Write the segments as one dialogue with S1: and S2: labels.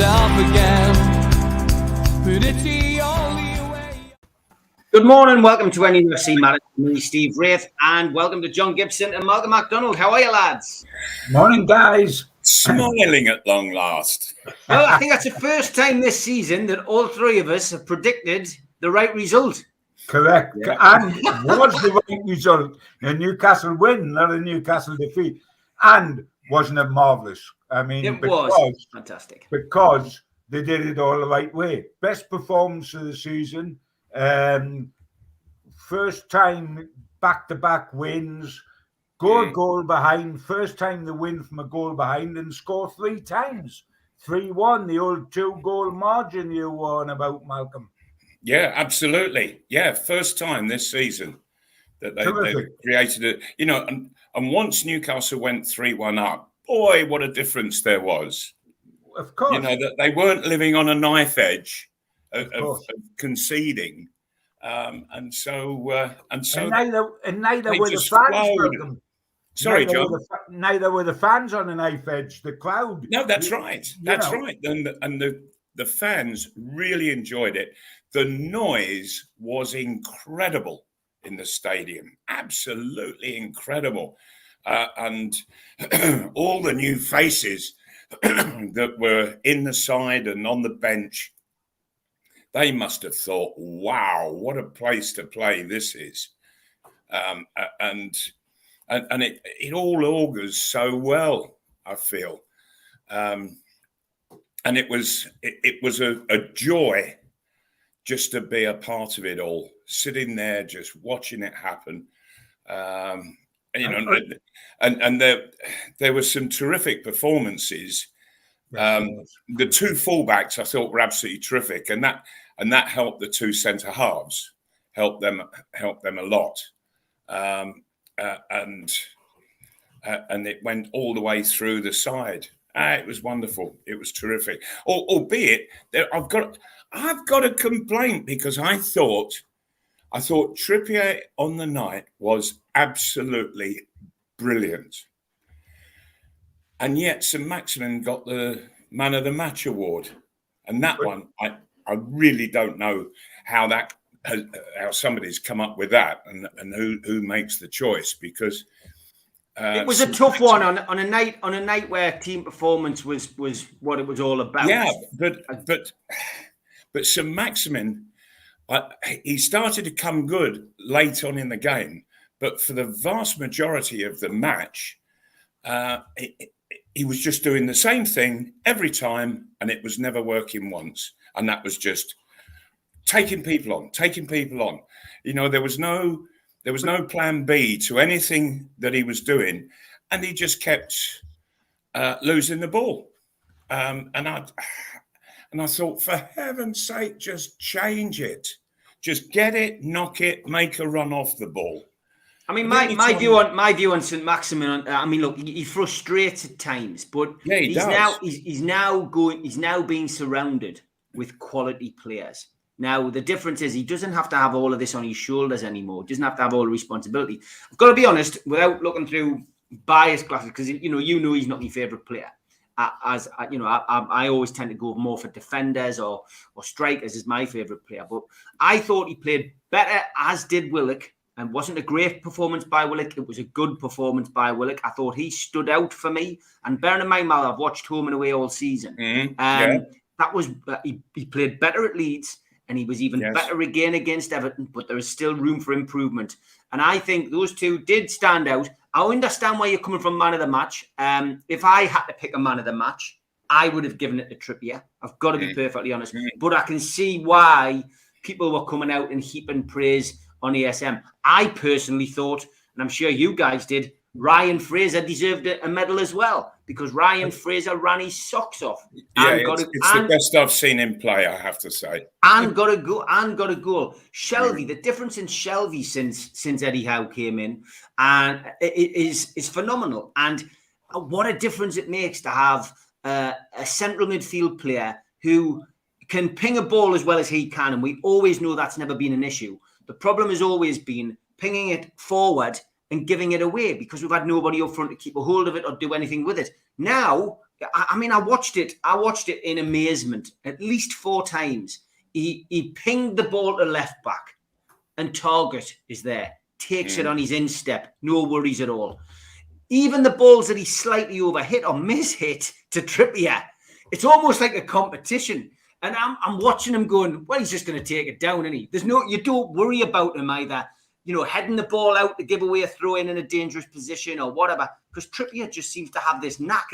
S1: yourself again. But it's the only way.
S2: Good morning, welcome to NUFC Matters. Me, Steve Wraith, and welcome to John Gibson and Malcolm MacDonald. How are you, lads?
S3: Morning, guys.
S4: Smiling at long last.
S2: Well, I think that's the first time this season that all three of us have predicted the right result.
S3: Correct. Yeah. And was the right result a Newcastle win, not a Newcastle defeat? And wasn't it marvellous? I mean,
S2: it was fantastic.
S3: Because they did it all the right way. Best performance of the season. First time back-to-back wins. Goal behind. First time they win from a goal behind and score 3 times. 3-1, the old 2-goal margin you were on about, Malcolm.
S4: Yeah, absolutely. Yeah, first time this season that they created it. You know, and once Newcastle went 3-1 up, boy, what a difference there was.
S3: Of course.
S4: You know, that they weren't living on a knife edge of conceding. And neither
S3: were the fans, Malcolm.
S4: Sorry, John.
S3: Neither were the fans on a knife edge. The crowd.
S4: No, that's right. That's right. And the fans really enjoyed it. The noise was incredible in the stadium. Absolutely incredible. And all the new faces that were in the side and on the bench, they must have thought, wow, what a place to play this is. And it all augurs so well, I feel. And it was a joy just to be a part of it all, sitting there, just watching it happen. And there were some terrific performances. The 2 fullbacks I thought were absolutely terrific, and that helped the 2 centre halves, helped them a lot. And it went all the way through the side. It was wonderful. It was terrific. Albeit, I've got a complaint because I thought Trippier on the night was absolutely brilliant, and yet St Maximin got the Man of the Match award, and that one I really don't know how somebody's come up with that and who makes the choice, because
S2: it was a tough one on a night where team performance was what it was all about.
S4: Yeah, but St Maximin, he started to come good late on in the game, but for the vast majority of the match, he was just doing the same thing every time, and it was never working once, and that was just taking people on. You know, there was no plan B to anything that he was doing, and he just kept losing the ball. And I thought, for heaven's sake, just change it. Just get it, knock it, make a run off the ball.
S2: I mean, my view on St Maximin. I mean, look, he's frustrated at times, but
S4: yeah,
S2: he's now being surrounded with quality players. Now, the difference is he doesn't have to have all of this on his shoulders anymore. He doesn't have to have all the responsibility. I've got to be honest, without looking through biased glasses, because you know he's not my favourite player. I always tend to go more for defenders or strikers as my favourite player. But I thought he played better, as did Willock. And wasn't a great performance by Willock. It was a good performance by Willock. I thought he stood out for me. And bearing in mind, I've watched home and away all season. That was he played better at Leeds. And he was even better again against Everton, but there is still room for improvement. And I think those 2 did stand out. I understand where you're coming from, man of the match. If I had to pick a man of the match, I would have given it to Trippier. I've got to be perfectly honest. But I can see why people were coming out and heaping praise on ESM. I personally thought, and I'm sure you guys did, Ryan Fraser deserved a medal as well, because Ryan Fraser ran his socks off.
S4: Yeah, it's the best I've seen him play, I have to say.
S2: And got a goal. Shelby, the difference in Shelby since Eddie Howe came in, and it is phenomenal. And what a difference it makes to have a central midfield player who can ping a ball as well as he can. And we always know that's never been an issue. The problem has always been pinging it forward and giving it away, because we've had nobody up front to keep a hold of it or do anything with it. Now, I mean, I watched it in amazement at least 4 times. He pinged the ball to left back, and Target is there, takes it on his instep, no worries at all. Even the balls that he slightly overhit or mishit to Trippier, it's almost like a competition. And I'm watching him going, well, he's just going to take it down, isn't he? You don't worry about him either, heading the ball out to give away a throw in a dangerous position or whatever, because Trippier just seems to have this knack.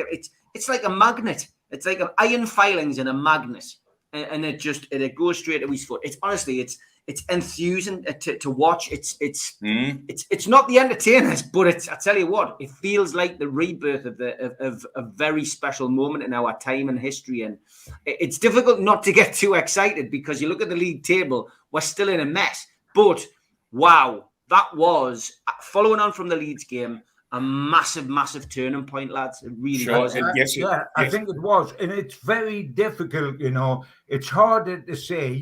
S2: It's like a magnet. It's like iron filings and a magnet, and it goes straight to his foot. It's honestly, it's enthusing to watch. It's not the entertainers, but I tell you what, it feels like the rebirth of a very special moment in our time and history. And it's difficult not to get too excited because you look at the league table, we're still in a mess. But wow, that was, following on from the Leeds game, a massive, massive turning point, lads. It really was.
S3: I think it was. And it's very difficult, It's harder to say.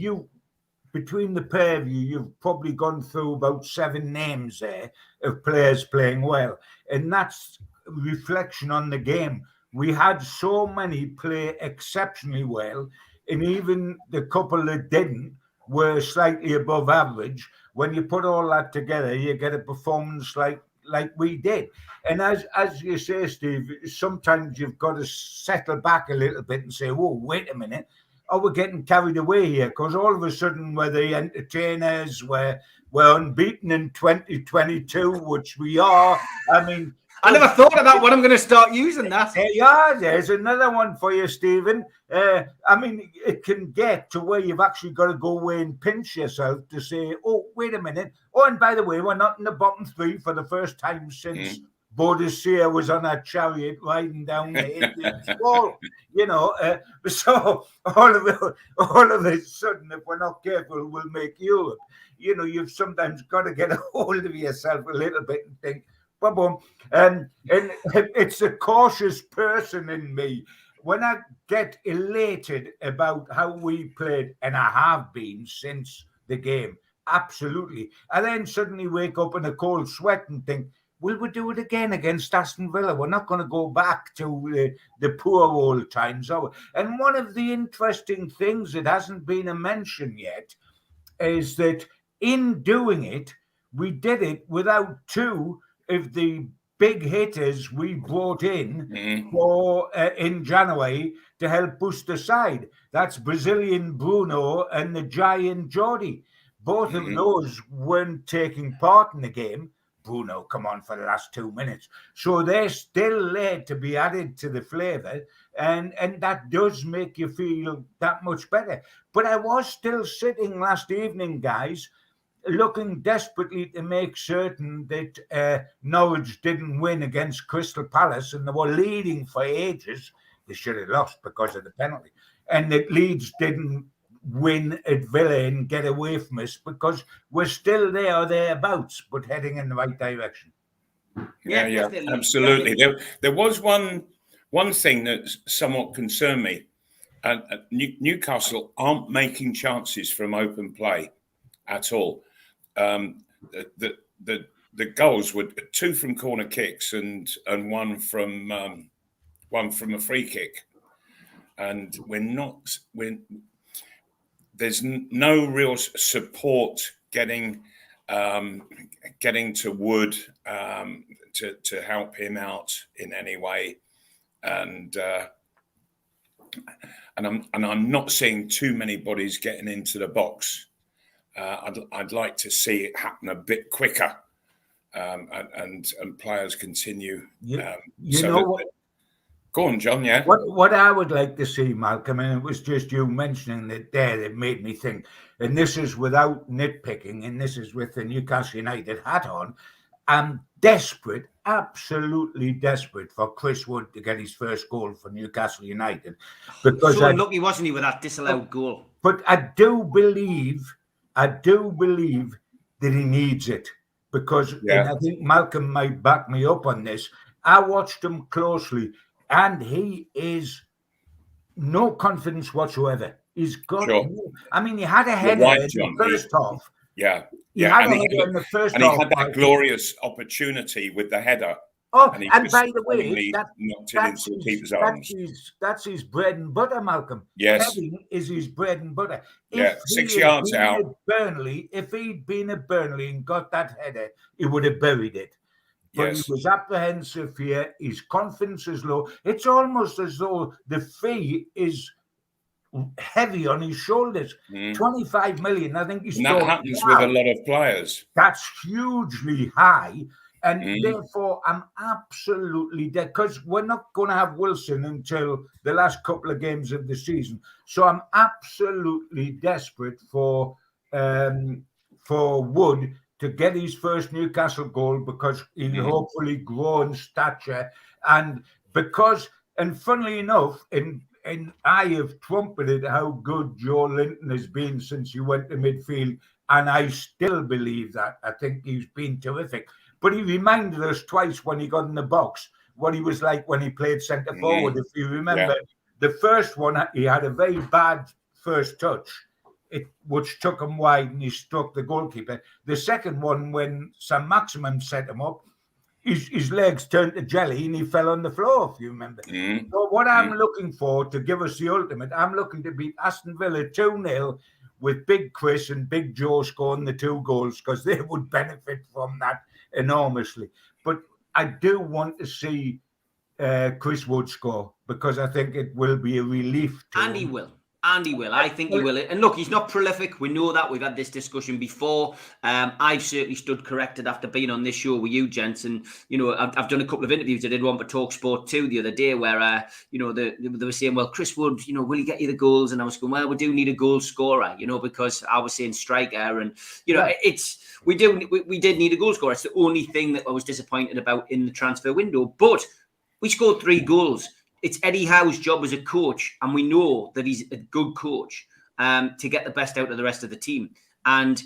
S3: Between the pair of you, you've probably gone through about 7 names there of players playing well. And that's a reflection on the game. We had so many play exceptionally well, and even the couple that didn't were slightly above average. When you put all that together, you get a performance like we did. And as you say, Steve, sometimes you've got to settle back a little bit and say, whoa, wait a minute. We're getting carried away here, because all of a sudden we're the entertainers, we're unbeaten in 2022, which we are. I mean,
S2: I never thought of that one. I'm going to start using that.
S3: Yeah, there's another one for you, Stephen. I mean, it can get to where you've actually got to go away and pinch yourself to say, oh, wait a minute. Oh, and by the way, we're not in the bottom 3 for the first time since Bodicea was on a chariot riding down the Indian wall, so all of a sudden, if we're not careful, we'll make Europe. You've sometimes got to get a hold of yourself a little bit and think, boom, boom. And it's a cautious person in me. When I get elated about how we played, and I have been since the game, absolutely. I then suddenly wake up in a cold sweat and think, will we do it again against Aston Villa? We're not going to go back to the poor old times. And one of the interesting things that hasn't been a mention yet is that in doing it, we did it without 2 of the big hitters we brought in in January to help boost the side. That's Brazilian Bruno and the giant Geordie. Both of those weren't taking part in the game. Bruno come on for the last 2 minutes. So they're still there to be added to the flavour, and that does make you feel that much better. But I was still sitting last evening, guys, looking desperately to make certain that Norwich didn't win against Crystal Palace, and they were leading for ages. They should have lost because of the penalty. And that Leeds didn't win at Villa and get away from us, because we're still there or thereabouts, but heading in the right direction.
S4: Yeah, absolutely. There was one thing that somewhat concerned me. Newcastle aren't making chances from open play at all. The goals were 2 from corner kicks and one from a free kick, and there's no real support getting to Wood to help him out in any way, and I'm not seeing too many bodies getting into the box. I'd like to see it happen a bit quicker, and players continue. Go on, John. Yeah.
S3: What I would like to see, Malcolm, and it was just you mentioning it there that made me think, and this is without nitpicking, and this is with the Newcastle United hat on. I'm desperate, absolutely desperate for Chris Wood to get his first goal for Newcastle United, because
S2: so unlucky, wasn't he, with that disallowed goal?
S3: But I do believe that he needs it, because and I think Malcolm might back me up on this. I watched him closely, and he is no confidence whatsoever. He's got.
S4: Sure.
S3: I mean, he had a header in the first half.
S4: Yeah.
S3: He had a header in the first half.
S4: And he had that glorious opportunity with the header
S3: Oh,
S4: And he
S3: and
S4: just
S3: by the way,
S4: cunningly knocked it into the keeper's arms.
S3: that's his bread and butter, Malcolm.
S4: Yes.
S3: Heading is his bread and butter.
S4: Yeah, 6 yards out.
S3: If he'd been at Burnley and got that header, he would have buried it. But
S4: Yes.
S3: he was apprehensive here. His confidence is low. It's almost as though the fee is heavy on his shoulders. 25 million, I think he's.
S4: And that happens with a lot of players.
S3: That's hugely high. And therefore, I'm absolutely dead because we're not going to have Wilson until the last couple of games of the season. So I'm absolutely desperate for Wood to get his first Newcastle goal because he'll hopefully grow in stature. And funnily enough, and I have trumpeted how good Joe Linton has been since he went to midfield, and I still believe that. I think he's been terrific. But he reminded us twice when he got in the box what he was like when he played centre forward. If you remember, the first one, he had a very bad first touch, which took him wide and he struck the goalkeeper. The second one, when St. Maximin set him up, his legs turned to jelly and he fell on the floor, if you remember. So what I'm looking for to give us the ultimate, I'm looking to beat Aston Villa 2-0 with Big Chris and Big Joe scoring the 2 goals because they would benefit from that enormously. But I do want to see Chris Wood score because I think it will be a relief to him.
S2: He will. And he will. I think he will. And look, he's not prolific. We know that. We've had this discussion before. I've certainly stood corrected after being on this show with you, gents. And, I've done a couple of interviews. I did one for TalkSport 2 the other day where, they were saying, well, Chris Wood, will he get you the goals? And I was going, well, we do need a goal scorer, because I was saying striker. And, we did need a goal scorer. It's the only thing that I was disappointed about in the transfer window. But we scored 3 goals. It's Eddie Howe's job as a coach, and we know that he's a good coach to get the best out of the rest of the team. And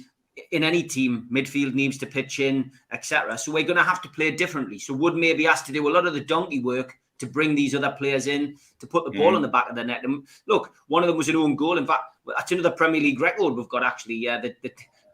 S2: in any team, midfield needs to pitch in, etc. So we're going to have to play differently. So Wood maybe has to do a lot of the donkey work to bring these other players in, to put the ball in the back of the net. And look, one of them was an own goal. In fact, that's another Premier League record we've got, actually. Yeah, the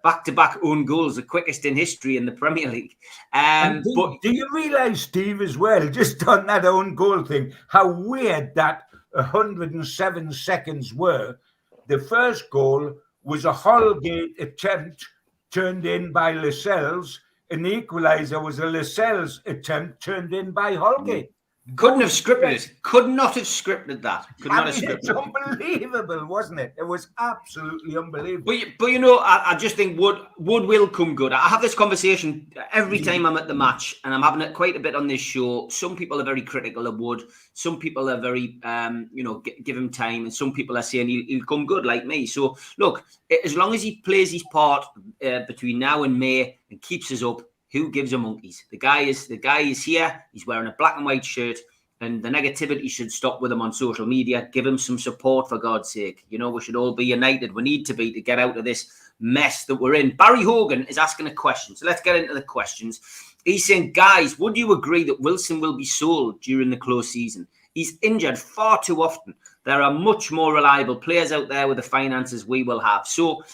S2: back-to-back own goals, the quickest in history in the Premier League.
S3: Do you realise, Steve, as well, just on that own goal thing, how weird that 107 seconds were? The first goal was a Holgate attempt turned in by Lascelles, and the equaliser was a Lascelles attempt turned in by Holgate.
S2: Couldn't have scripted it. Could not have scripted that. Could not have scripted
S3: it. It's unbelievable, wasn't it? It was absolutely unbelievable.
S2: But I just think Wood will come good. I have this conversation every time I'm at the match, and I'm having it quite a bit on this show. Some people are very critical of Wood. Some people are very, give him time, and some people are saying he'll come good, like me. So look, as long as he plays his part between now and May and keeps us up, who gives a monkeys? The guy is here. He's wearing a black and white shirt, and the negativity should stop with him on social media. Give him some support, for God's sake. We should all be united. We need to be to get out of this mess that we're in. Barry Hogan is asking a question, so let's get into the questions. He's saying, guys, would you agree that Wilson will be sold during the close season? He's injured far too often. There are much more reliable players out there with the finances we will have. So,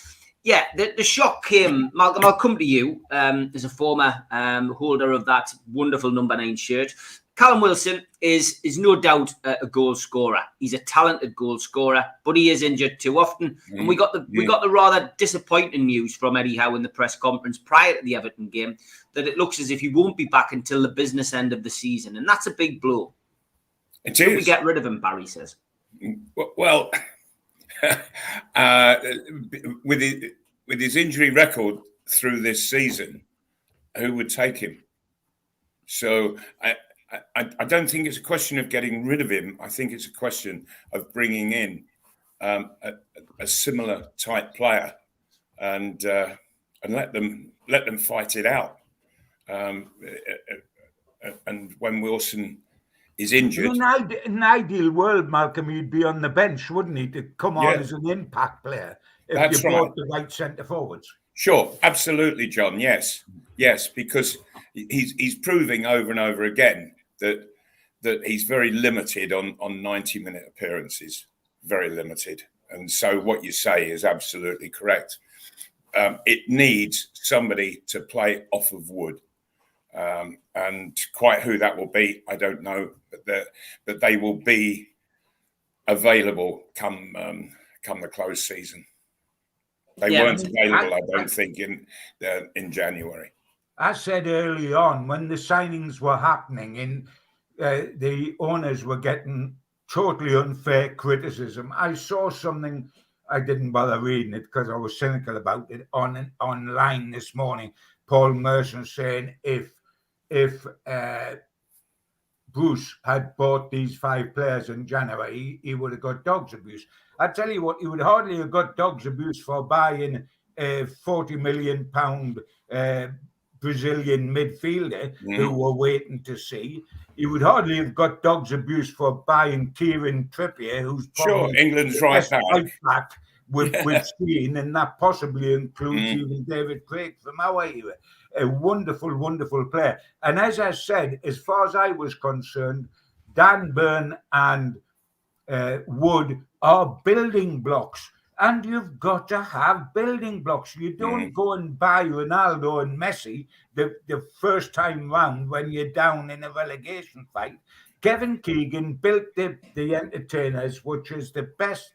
S2: yeah, the shock came. Malcolm, I'll come to you as a former holder of that wonderful number 9 shirt. Callum Wilson is no doubt a goal scorer. He's a talented goal scorer, but he is injured too often. And we got the rather disappointing news from Eddie Howe in the press conference prior to the Everton game that it looks as if he won't be back until the business end of the season, and that's a big blow.
S4: It is.
S2: We get rid of him, Barry says.
S4: Well. With his injury record through this season, who would take him? So I don't think it's a question of getting rid of him. I think it's a question of bringing in a similar type player and let them fight it out. And when Wilson is injured.
S3: In an ideal world, Malcolm, he'd be on the bench, wouldn't he, to come on as an impact player if you brought the right centre forwards?
S4: Sure, absolutely, John. Yes, because he's proving over and over again that he's very limited on 90-minute appearances, very limited. And so what you say is absolutely correct. It needs somebody to play off of Wood. And quite who that will be, I don't know, but they will be available come the close season. They weren't available, I don't think, in January.
S3: I said early on when the signings were happening and the owners were getting totally unfair criticism. I saw something, I didn't bother reading it because I was cynical about it, online this morning. Paul Merson saying if Bruce had bought these 5 players in January, he would have got dogs abuse. I tell you what, he would hardly have got dogs abuse for buying a £40 million Brazilian midfielder who were waiting to see. He would hardly have got dogs abuse for buying Kieran Trippier, who's probably
S4: England's right back
S3: with Steen, and that possibly includes even David Craig from our era. A wonderful, wonderful player. And as I said, as far as I was concerned, Dan Burn and Wood are building blocks. And you've got to have building blocks. You don't go and buy Ronaldo and Messi the first time round when you're down in a relegation fight. Kevin Keegan built the Entertainers, which is the best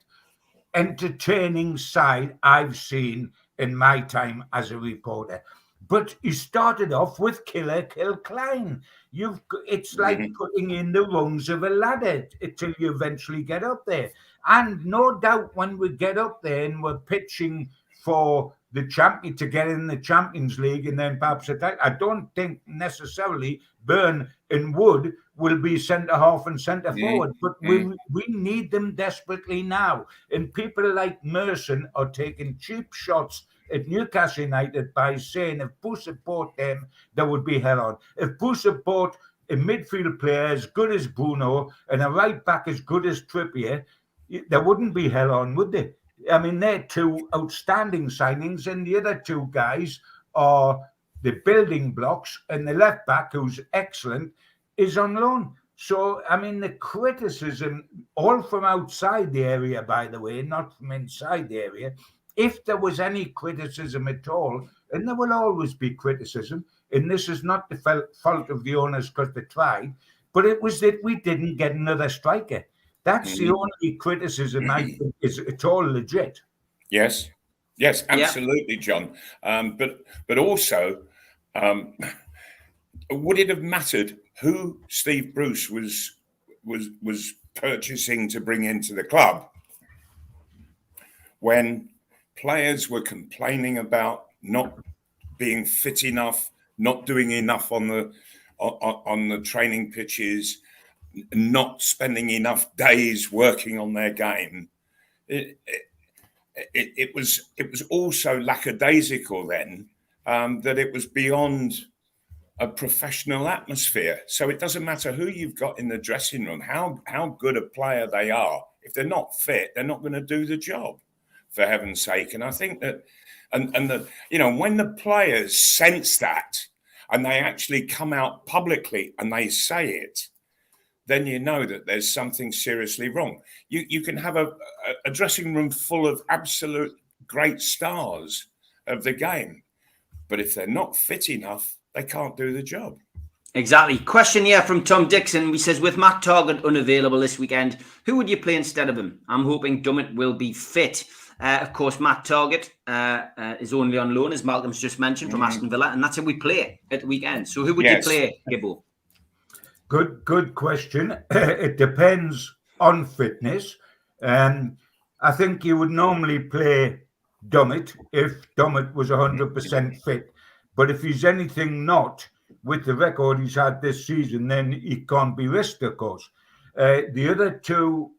S3: entertaining side I've seen in my time as a reporter. But he started off with Killer Kill Klein. It's like putting in the rungs of a ladder until you eventually get up there. And no doubt when we get up there and we're pitching for the champion to get in the Champions League and then perhaps attack, I don't think necessarily Byrne and Wood will be centre half and centre forward, but we need them desperately now. And people like Merson are taking cheap shots at Newcastle United by saying if Bruce had bought them, there would be hell on. If Bruce had bought a midfield player as good as Bruno and a right back as good as Trippier, there wouldn't be hell on, would they? I mean, they're 2 outstanding signings, and the other 2 guys are the building blocks, and the left back, who's excellent, is on loan. So, I mean, the criticism, all from outside the area, by the way, not from inside the area, if there was any criticism at all, and there will always be criticism, and this is not the fault of the owners because they tried, but it was that we didn't get another striker. That's the only criticism I think it's all legit.
S4: Yes, absolutely, John. But also, would it have mattered who Steve Bruce was purchasing to bring into the club when players were complaining about not being fit enough, not doing enough on the training pitches, not spending enough days working on their game? It was also lackadaisical then, that it was beyond a professional atmosphere. So it doesn't matter who you've got in the dressing room, how good a player they are. If they're not fit, they're not going to do the job, for heaven's sake. And I think that, and the, when the players sense that and they actually come out publicly and they say it, then you know that there's something seriously wrong. You can have a dressing room full of absolute great stars of the game, but if they're not fit enough, they can't do the job.
S2: Exactly. Question here from Tom Dixon. He says, with Matt Targett unavailable this weekend, who would you play instead of him? I'm hoping Dummett will be fit. Of course, Matt Targett is only on loan, as Malcolm's just mentioned, from Aston Villa, and that's how we play at the weekend. So who would you play, Gibbo?
S3: Good question. It depends on fitness. I think you would normally play Dummett if Dummett was 100% fit. But if he's anything not, with the record he's had this season, then he can't be risked, of course. The other 2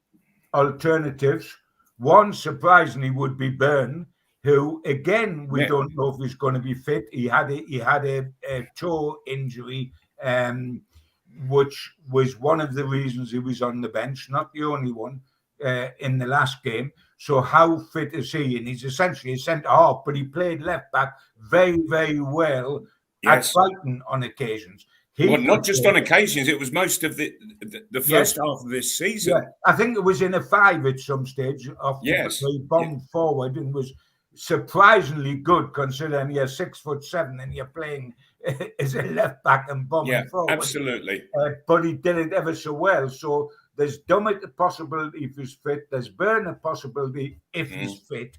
S3: alternatives, one surprisingly would be Byrne, who again we don't know if he's going to be fit. He had a toe injury, which was one of the reasons he was on the bench, not the only one, in the last game. So how fit is he? And he's essentially a centre half, but he played left back very, very well at Brighton on occasions.
S4: Not just on occasions, it was most of the first half of this season.
S3: Yeah, I think it was in a 5 at some stage. He bombed forward and was surprisingly good considering you're 6'7" and you're playing as a left back and bombing forward.
S4: Absolutely.
S3: But he did it ever so well. So there's Dummett a possibility if he's fit. There's Byrne a possibility if he's fit.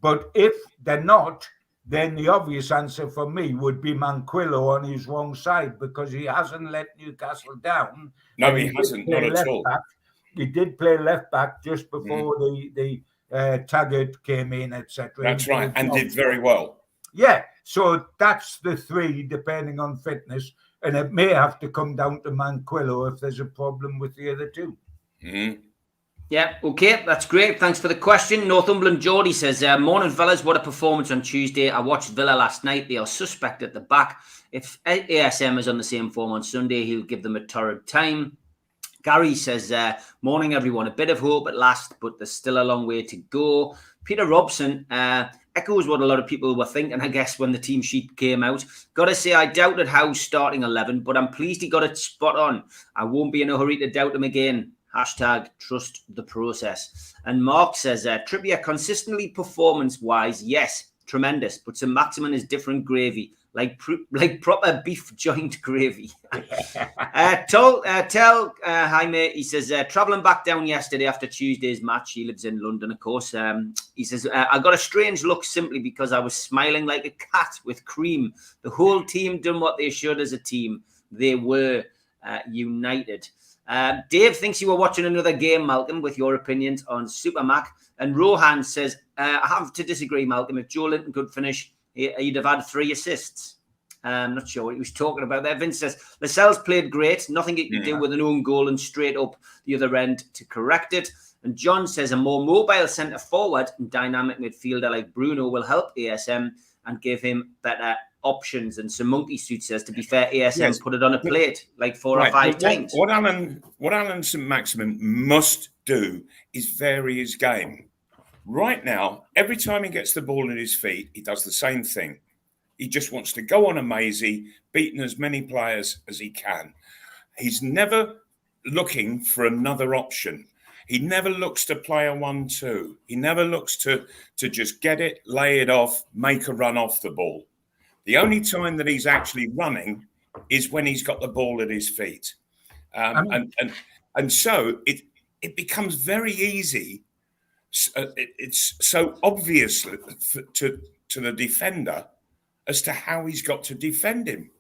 S3: But if they're not, then the obvious answer for me would be Manquillo on his wrong side, because he hasn't let Newcastle down.
S4: No, he hasn't, not at all.
S3: He did play left back just before the Taggart came in, etc.
S2: That's right, and did very well.
S3: Yeah, so that's the three, depending on fitness. And it may have to come down to Manquillo if there's a problem with the other two.
S2: Mm-hmm. Yeah, okay, that's great. Thanks for the question. Northumberland Geordie says, morning, fellas. What a performance on Tuesday. I watched Villa last night. They are suspect at the back. If ASM is on the same form on Sunday, he'll give them a torrid time. Gary says, morning, everyone. A bit of hope at last, but there's still a long way to go. Peter Robson echoes what a lot of people were thinking, I guess, when the team sheet came out. Got to say, I doubted Howe's starting 11, but I'm pleased he got it spot on. I won't be in a hurry to doubt him again. Hashtag trust the process. And Mark says, Trippier consistently performance-wise, yes, tremendous, but St. Maximin is different gravy, like proper beef joint gravy. Tell Jaime, he says, travelling back down yesterday after Tuesday's match, he lives in London, of course. He says, I got a strange look simply because I was smiling like a cat with cream. The whole team done what they should as a team. They were united. Dave thinks you were watching another game, Malcolm, with your opinions on Supermac. And Rohan says, I have to disagree, Malcolm. If Joe Linton could finish, he'd have had 3 assists. I'm not sure what he was talking about there. Vince says, Lascelles played great. Nothing he could do with an own goal and straight up the other end to correct it. And John says, a more mobile centre-forward and dynamic midfielder like Bruno will help ASM and give him better options. And some monkey suit says, to be fair, ASM put it on a plate like 4 or 5 times.
S4: What Alan St. Maximin must do is vary his game. Right now, every time he gets the ball in his feet, he does the same thing. He just wants to go on a mazy, beating as many players as he can. He's never looking for another option. He never looks to play a 1-2. He never looks to just get it, lay it off, make a run off the ball. The only time that he's actually running is when he's got the ball at his feet. And so it becomes very easy. It's so obvious to the defender as to how he's got to defend him.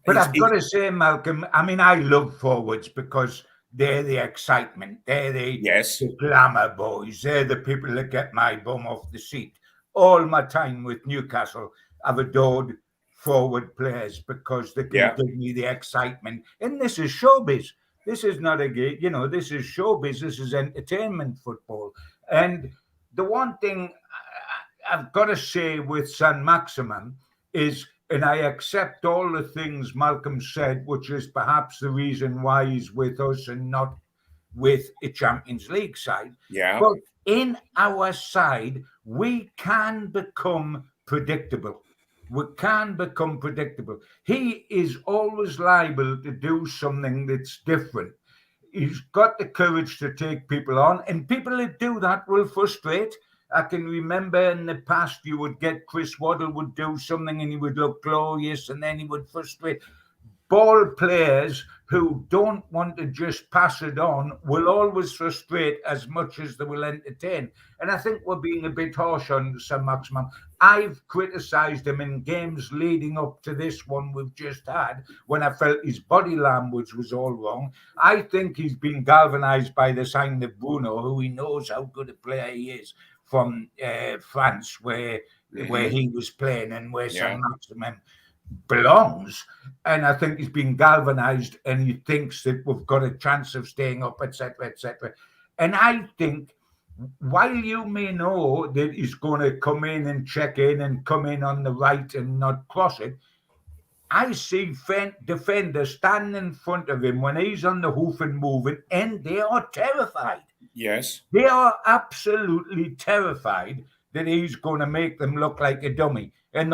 S3: But I've got to say, Malcolm, I mean, I love forwards because they're the excitement. They're the glamour boys. They're the people that get my bum off the seat. All my time with Newcastle, I've adored forward players because they can give me the excitement. And this is showbiz. This is not a game, this is showbiz. This is entertainment football. And the one thing I've got to say with St. Maximin is, and I accept all the things Malcolm said, which is perhaps the reason why he's with us and not with a Champions League side.
S4: Yeah.
S3: But in our side, we can become predictable. We can become predictable. He is always liable to do something that's different. He's got the courage to take people on, and people that do that will frustrate. I can remember in the past you would get Chris Waddle would do something and he would look glorious and then he would frustrate. Ball players who don't want to just pass it on will always frustrate as much as they will entertain. And I think we're being a bit harsh on St. Maximin. I've criticised him in games leading up to this one we've just had when I felt his body language was all wrong. I think he's been galvanised by the signing of Bruno, who he knows how good a player he is, from France, where he was playing and where St. Maximin belongs. And I think he's been galvanised and he thinks that we've got a chance of staying up, etc., etc. And I think while you may know that he's going to come in and check in and come in on the right and not cross it, I see defenders standing in front of him when he's on the hoof and moving, and they are terrified.
S4: Yes.
S3: They are absolutely terrified that he's going to make them look like a dummy. And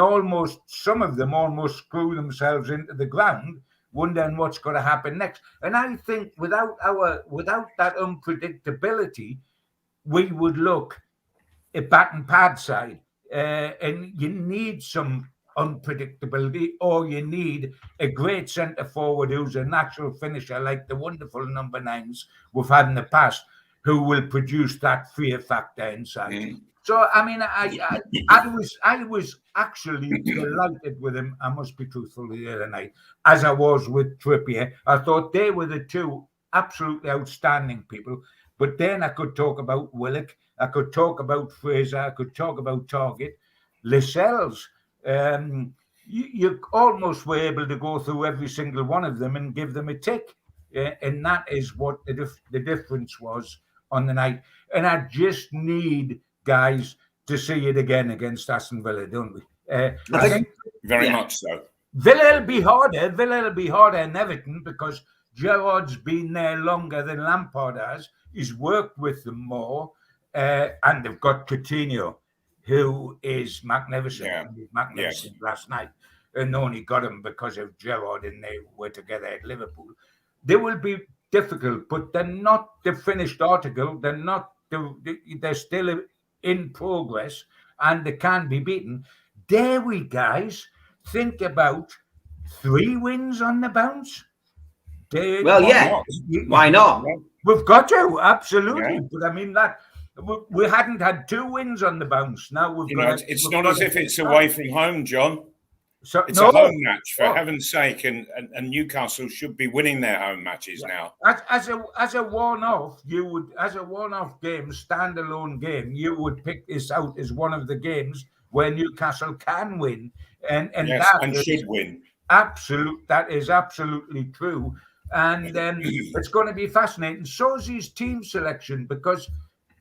S3: some of them almost screw themselves into the ground, wondering what's going to happen next. And I think without that unpredictability, we would look a bat and pad side. And you need some unpredictability, or you need a great centre forward who's a natural finisher, like the wonderful number 9s we've had in the past, who will produce that fear factor inside.
S4: Mm.
S3: So I mean, I was actually delighted with him. I must be truthful the other night, as I was with Trippier. I thought they were the two absolutely outstanding people. But then I could talk about Willock, I could talk about Fraser, I could talk about Target, Lascelles. You almost were able to go through every single one of them and give them a tick. And that is what the difference was on the night. And I just need guys to see it again against Aston Villa, don't we? I think
S4: very much so.
S3: Villa will be harder. Villa will be harder than Everton because Gerrard's been there longer than Lampard has. He's worked with them more. And they've got Coutinho, who is magnificent.
S4: Yeah.
S3: Magnificent last night. And only got him because of Gerrard and they were together at Liverpool. They will be difficult, but they're not the finished article. They're not. They're still in progress, and they can be beaten. Dare we, guys, think about 3 wins on the bounce?
S2: Why not?
S3: We've got to, absolutely.
S4: Yeah.
S3: But I mean that we hadn't had 2 wins on the bounce. Now we've got.
S4: It's not as if it's away from home, John.
S3: So,
S4: it's a home match, for heaven's sake, and Newcastle should be winning their home matches now.
S3: As a one-off, you would, as a one-off game, standalone game, you would pick this out as one of the games where Newcastle can win, and
S4: yes, and should win.
S3: That is absolutely true, and it's going to be fascinating. So is his team selection, because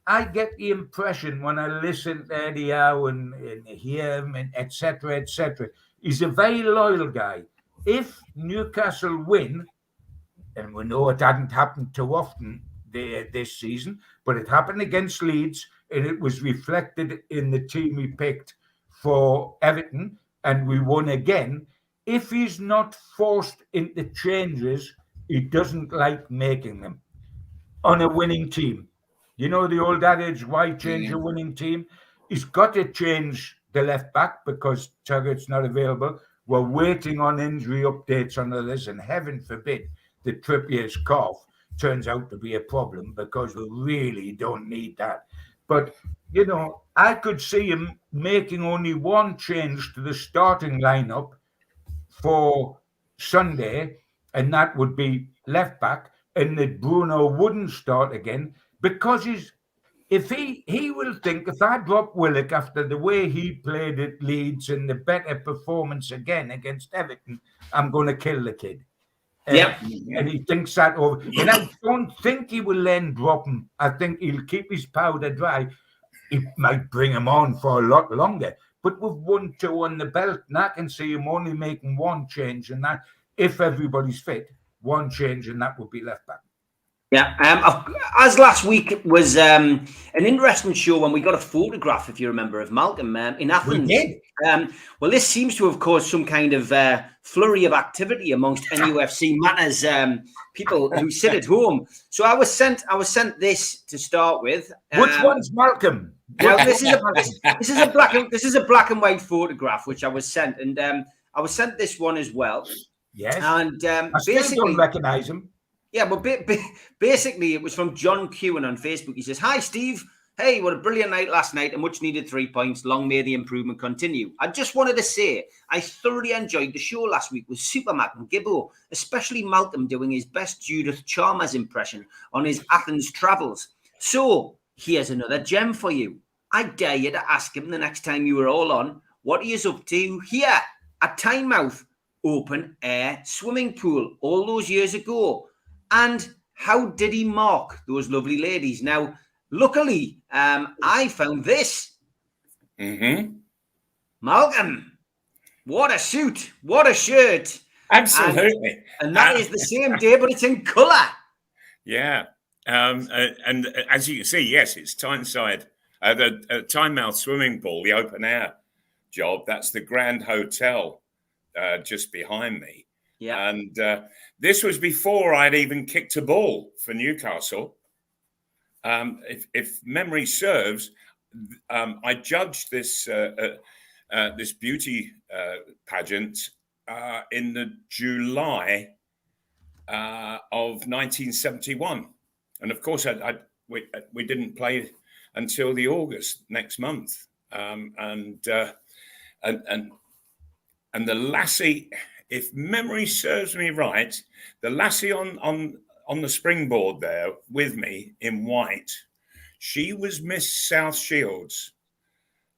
S3: I get the impression when I listen to Eddie Howe and hear him, and etc., he's a very loyal guy. If Newcastle win, and we know it hadn't happened too often this season, but it happened against Leeds, and it was reflected in the team he picked for Everton, and we won again. If he's not forced into changes, he doesn't like making them on a winning team. You know the old adage, why change a winning team? He's got to change the left back because Tuggett's not available. We're waiting on injury updates on others, and heaven forbid that Trippier's cough turns out to be a problem, because we really don't need that. But, you know, I could see him making only one change to the starting lineup for Sunday, and that would be left back, and that Bruno wouldn't start again, because if he will think, if I drop Willock after the way he played at Leeds and the better performance again against Everton, I'm going to kill the kid. And he thinks that over. And I don't think he will then drop him. I think he'll keep his powder dry. He might bring him on for a lot longer. But we've won 2 on the belt, and I can see him only making one change, and that, if everybody's fit, one change, and that would be left back.
S2: Yeah, as last week was an interesting show when we got a photograph, if you remember, of Malcolm in Athens.
S3: We did.
S2: Well, this seems to have caused some kind of flurry of activity amongst NUFC matters people who sit at home. So I was sent this to start with.
S3: Which one's Malcolm?
S2: Now, this is a black and white photograph which I was sent, and I was sent this one as well.
S3: Yes,
S2: and
S3: I still don't recognise him.
S2: Yeah, but basically it was from John Kewen on Facebook. He says, "Hi, Steve. Hey, what a brilliant night last night. A much needed 3 points. Long may the improvement continue. I just wanted to say I thoroughly enjoyed the show last week with Supermac and Gibbo, especially Malcolm doing his best Judith Chalmers impression on his Athens travels. So here's another gem for you. I dare you to ask him the next time you are all on what he is up to here at Tynemouth open air swimming pool all those years ago. And how did he mark those lovely ladies?" Now, luckily, I found this. Malcolm, what a suit, what a shirt.
S4: Absolutely.
S2: And that is the same day, but it's in colour.
S4: Yeah. And as you can see, yes, it's Tyneside, the Tynemouth swimming pool, the open air job. That's the Grand Hotel just behind me. Yeah. And this was before I'd even kicked a ball for Newcastle. If memory serves, I judged this this beauty pageant in the July of 1971, and of course we didn't play until the August next month, and the lassie, if memory serves me right, the lassie on the springboard there with me in white, she was Miss South Shields,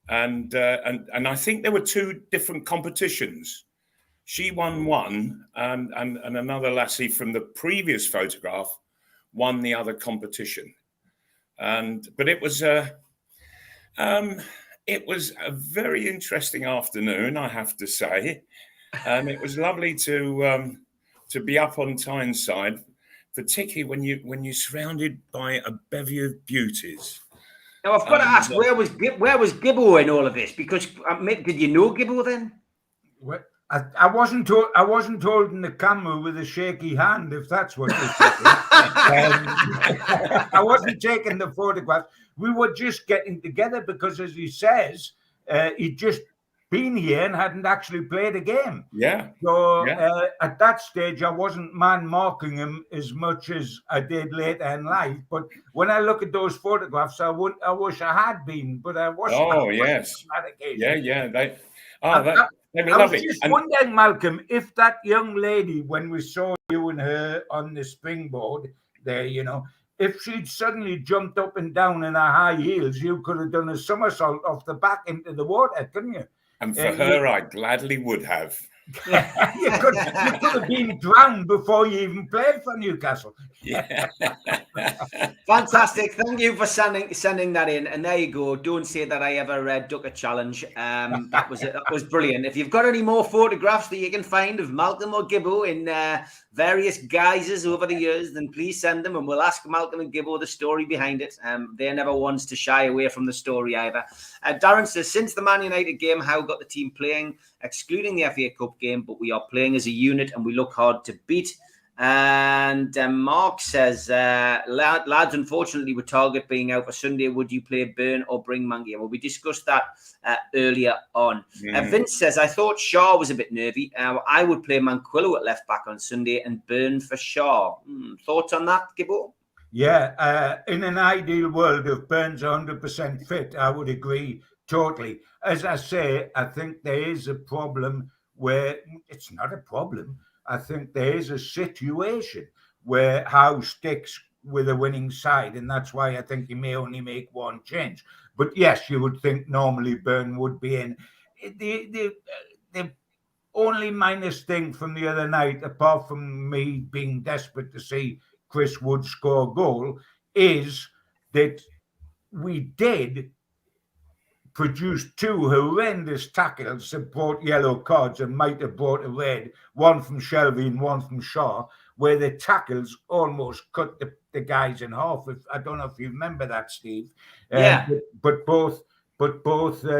S4: and I think there were two different competitions. She won one, and another lassie from the previous photograph won the other competition. But it was a very interesting afternoon, I have to say. It was lovely to be up on Tyneside, particularly when you're surrounded by a bevy of beauties.
S2: Now I've got to ask, where was Gibbo in all of this? Because did you know Gibbo then?
S3: What? I wasn't holding the camera with a shaky hand, if that's what you're saying. I wasn't taking the photograph. We were just getting together because, as he says, he'd just been here and hadn't actually played a game.
S4: Yeah.
S3: So at that stage, I wasn't man-marking him as much as I did later in life. But when I look at those photographs, I wish I had been, but I wasn't.
S4: Oh, yes. Yeah.
S3: I was just wondering, Malcolm, if that young lady, when we saw you and her on the springboard there, if she'd suddenly jumped up and down in her high heels, you could have done a somersault off the back into the water, couldn't you?
S4: And for her, I gladly would have.
S3: you could have been drowned before you even played for Newcastle.
S4: Yeah.
S2: Fantastic. Thank you for sending that in. And there you go. Don't say that I ever duck a challenge. That was it. That was brilliant. If you've got any more photographs that you can find of Malcolm or Gibbo in various guises over the years, then please send them and we'll ask Malcolm and Gibbo the story behind it. They're never ones to shy away from the story either. Darren says, since the Man United game, how got the team playing, excluding the FA Cup game, but we are playing as a unit and we look hard to beat. And Mark says, lads, unfortunately, with Target being out for Sunday, would you play Burn or bring Mangia? Well, we discussed that earlier on. Vince says, I thought Shaw was a bit nervy. I would play Manquillo at left back on Sunday and Burn for Shaw. Thoughts on that, Gibbo?
S3: Yeah, in an ideal world, if Burn's 100% fit, I would agree totally. As I say, I think there is a problem where it's not a problem. I think there is a situation where Howe sticks with a winning side, and that's why I think he may only make one change. But yes, you would think normally Burn would be in. The only minus thing from the other night, apart from me being desperate to see Chris Wood score a goal, is that we did produce two horrendous tackles that brought yellow cards and might have brought a red, one from Shelby and one from Shaw, where the tackles almost cut the guys in half. I don't know if you remember that, Steve.
S2: Yeah.
S3: But both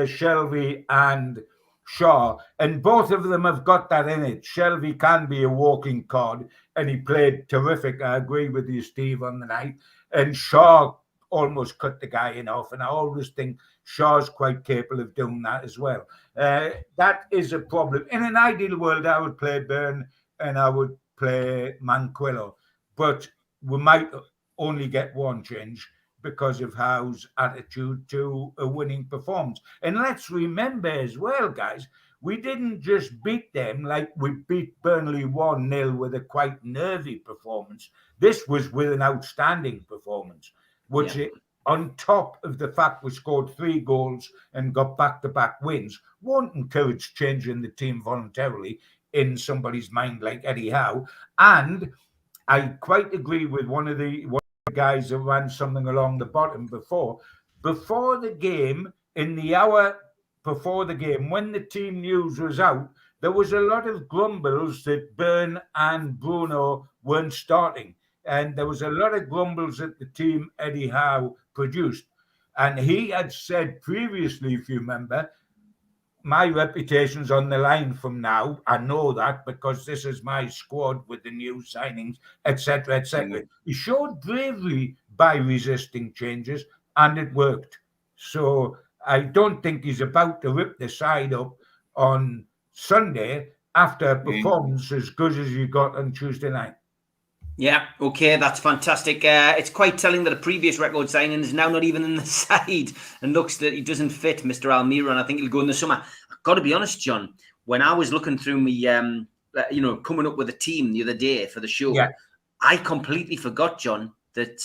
S3: Shelby and Shaw, and both of them have got that in it. Shelby can be a walking card, and he played terrific. I agree with you, Steve, on the night. And Shaw almost cut the guy in half, and I always think Shaw's quite capable of doing that as well. That is a problem. In an ideal world, I would play Burn and I would play Manquillo, but we might only get one change because of Howe's attitude to a winning performance. And let's remember as well, guys, we didn't just beat them like we beat Burnley 1-0 with a quite nervy performance. This was with an outstanding performance, which on top of the fact we scored 3 goals and got back-to-back wins, won't encourage changing the team voluntarily in somebody's mind like Eddie Howe. And I quite agree with one of the guys that ran something along the bottom before the game, in the hour before the game, when the team news was out, there was a lot of grumbles that Byrne and Bruno weren't starting. And there was a lot of grumbles at the team Eddie Howe produced. And he had said previously, if you remember, my reputation's on the line from now. I know that because this is my squad with the new signings, etc., etc. He showed bravery by resisting changes, and it worked. So I don't think he's about to rip the side up on Sunday after a performance as good as you got on Tuesday night.
S2: Yeah, okay, that's fantastic. It's quite telling that a previous record signing is now not even in the side and looks that he doesn't fit, Mr. Almiron. I think he'll go in the summer. I've got to be honest, John, when I was looking through me, coming up with a team the other day for the show, I completely forgot, John, that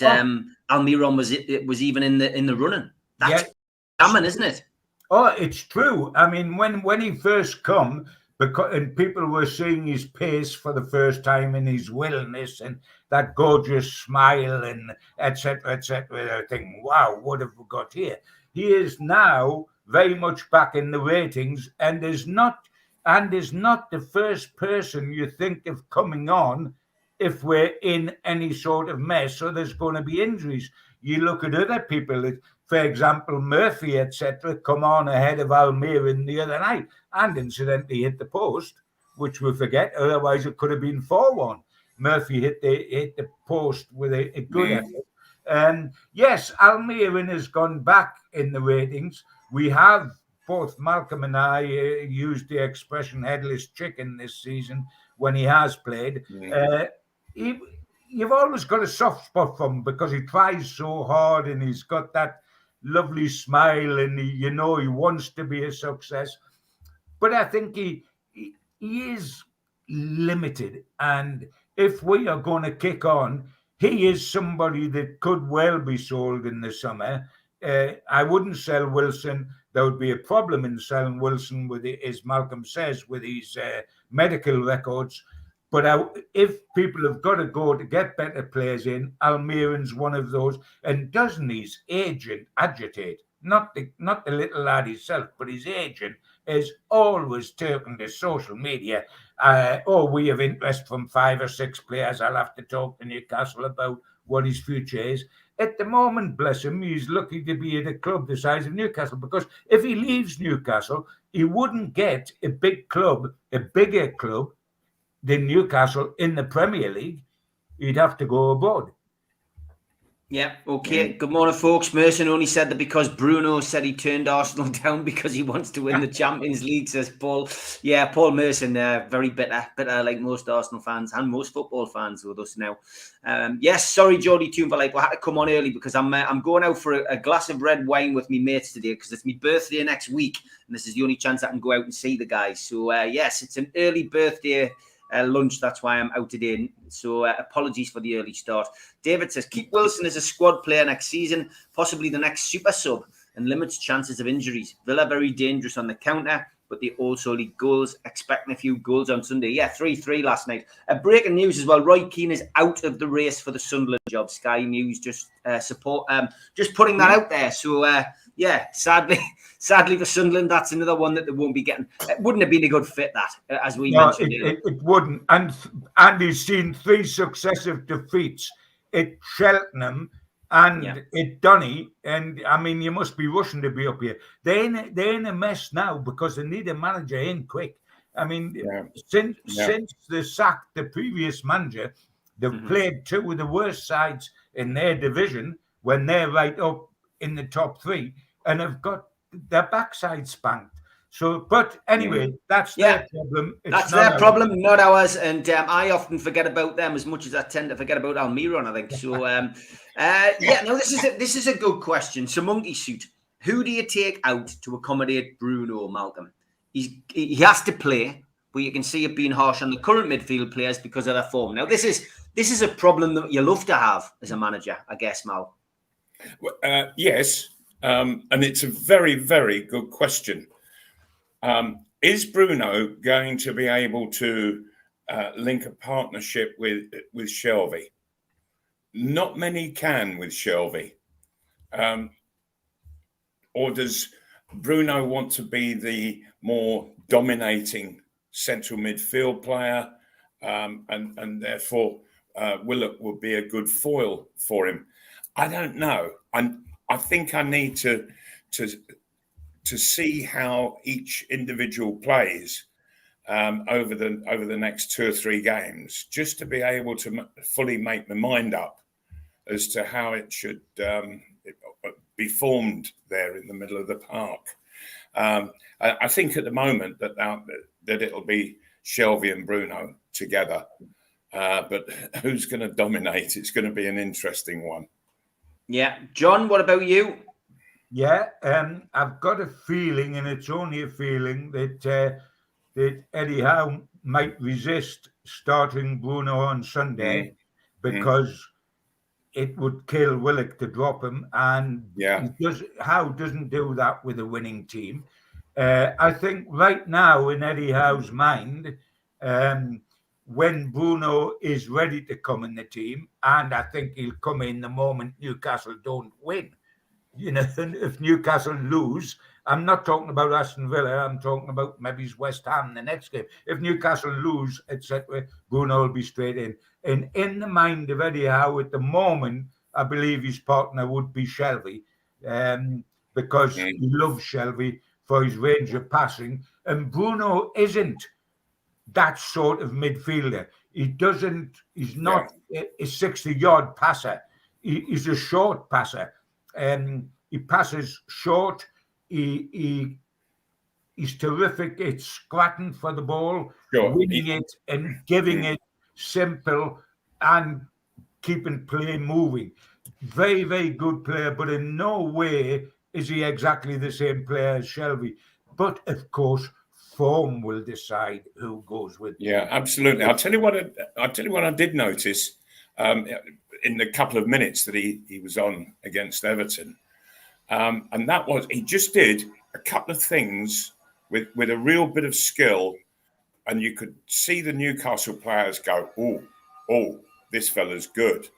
S2: Almiron was even in the running. That's damning, isn't it?
S3: Oh, it's true. I mean, when he first come, and people were seeing his pace for the first time and his willness and that gorgeous smile and etc. I think, wow, what have we got here? He is now very much back in the ratings and is not the first person you think of coming on if we're in any sort of mess or there's going to be injuries. You look at other people, for example, Murphy, etc., come on ahead of Almiron the other night and incidentally hit the post, which we forget. Otherwise, it could have been 4-1. Murphy hit the post with a good effort. Yes, Almiron has gone back in the ratings. We have, both Malcolm and I, used the expression headless chicken this season when he has played. You've always got a soft spot for him because he tries so hard and he's got that lovely smile and he wants to be a success. But I think he is limited. And if we are going to kick on, he is somebody that could well be sold in the summer. I wouldn't sell Wilson. There would be a problem in selling Wilson, as Malcolm says, with his medical records. But if people have got to go to get better players in, Almiron's one of those. And doesn't his agent agitate? Not the little lad himself, but his agent is always taken to social media. We have interest from 5 or 6 players. I'll have to talk to Newcastle about what his future is. At the moment, bless him, he's lucky to be at a club the size of Newcastle, because if he leaves Newcastle, he wouldn't get a big club, a bigger club than Newcastle in the Premier League. He'd have to go abroad.
S2: Yeah, okay. Good morning, folks. Merson only said that because Bruno said he turned Arsenal down because he wants to win the Champions League, says Paul. Yeah, Paul Merson, very bitter like most Arsenal fans and most football fans with us now. Yes, sorry, Geordie Toonville, I had to come on early because I'm going out for a glass of red wine with me mates today because it's my birthday next week and this is the only chance I can go out and see the guys. So, yes, it's an early birthday lunch. That's why I'm out today. So apologies for the early start. David says, keep Wilson as a squad player next season, possibly the next super sub, and limits chances of injuries. Villa very dangerous on the counter, but they also lead goals. Expecting a few goals on Sunday. Yeah, 3-3 last night. Breaking news as well. Roy Keane is out of the race for the Sunderland job. Sky News just putting that out there. So yeah, sadly for Sunderland, that's another one that they won't be getting. It wouldn't have been a good fit, that, as we mentioned.
S3: It wouldn't. And he's seen 3 successive defeats at Cheltenham and at Donny. And, I mean, you must be rushing to be up here. They're in a mess now because they need a manager in quick. I mean, since they sacked the previous manager, they've played 2 of the worst sides in their division when they're right up in the top 3 and have got their backside spanked. So, but anyway, that's their problem.
S2: That's their problem, not ours. And I often forget about them as much as I tend to forget about Almiron, I think. So, this is a good question. So, Monkey Suit, who do you take out to accommodate Bruno, Malcolm? He has to play, but you can see it being harsh on the current midfield players because of their form. Now, this is a problem that you love to have as a manager, I guess, Mal.
S4: Yes, and it's a very, very good question. Is Bruno going to be able to link a partnership with Shelby? Not many can with Shelby. Or does Bruno want to be the more dominating central midfield player, and therefore Willock would be a good foil for him? I don't know. I think I need to see how each individual plays over the next 2 or 3 games, just to be able to fully make my mind up as to how it should be formed there in the middle of the park. I think at the moment that it'll be Shelvey and Bruno together. But who's going to dominate? It's going to be an interesting one.
S2: Yeah. John, what about you?
S3: Yeah, I've got a feeling, and it's only a feeling, that Eddie Howe might resist starting Bruno on Sunday because it would kill Willock to drop him, and Howe doesn't do that with a winning team. I think right now in Eddie Howe's mind, when Bruno is ready to come in the team, and I think he'll come in the moment Newcastle don't win. You know, if Newcastle lose, I'm not talking about Aston Villa, I'm talking about maybe West Ham the next game. If Newcastle lose, etc., Bruno will be straight in. And in the mind of Eddie Howe at the moment, I believe his partner would be Shelvey, because he loves Shelvey for his range of passing. And Bruno isn't that sort of midfielder. He's not a 60-yard passer. He's a short passer. He passes short. He's terrific at scratching for the ball, winning it and giving it simple and keeping play moving. Very, very good player, but in no way is he exactly the same player as Shelvey. But of course, form will decide who goes with.
S4: Yeah, absolutely. I'll tell you what I did notice in the couple of minutes that he was on against Everton, and that was he just did a couple of things with a real bit of skill, and you could see the Newcastle players go, "Oh, this fella's good,"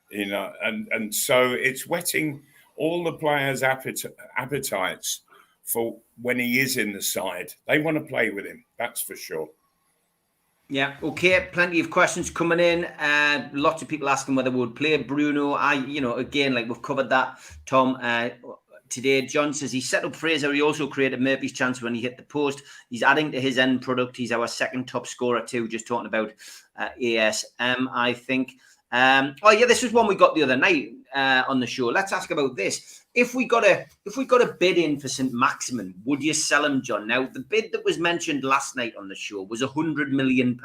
S4: you know, and so it's whetting all the players' appetites for when he is in the side. They want to play with him, that's for sure.
S2: Yeah, okay. Plenty of questions coming in. Lots of people asking whether we would play Bruno. Again, like we've covered that, Tom, today. John says he set up Fraser. He also created Murphy's chance when he hit the post. He's adding to his end product. He's our second top scorer too. Just talking about ASM, I think. This was one we got the other night on the show. Let's ask about this. If we got a bid in for St. Maximin, would you sell him, John? Now, the bid that was mentioned last night on the show was £100 million.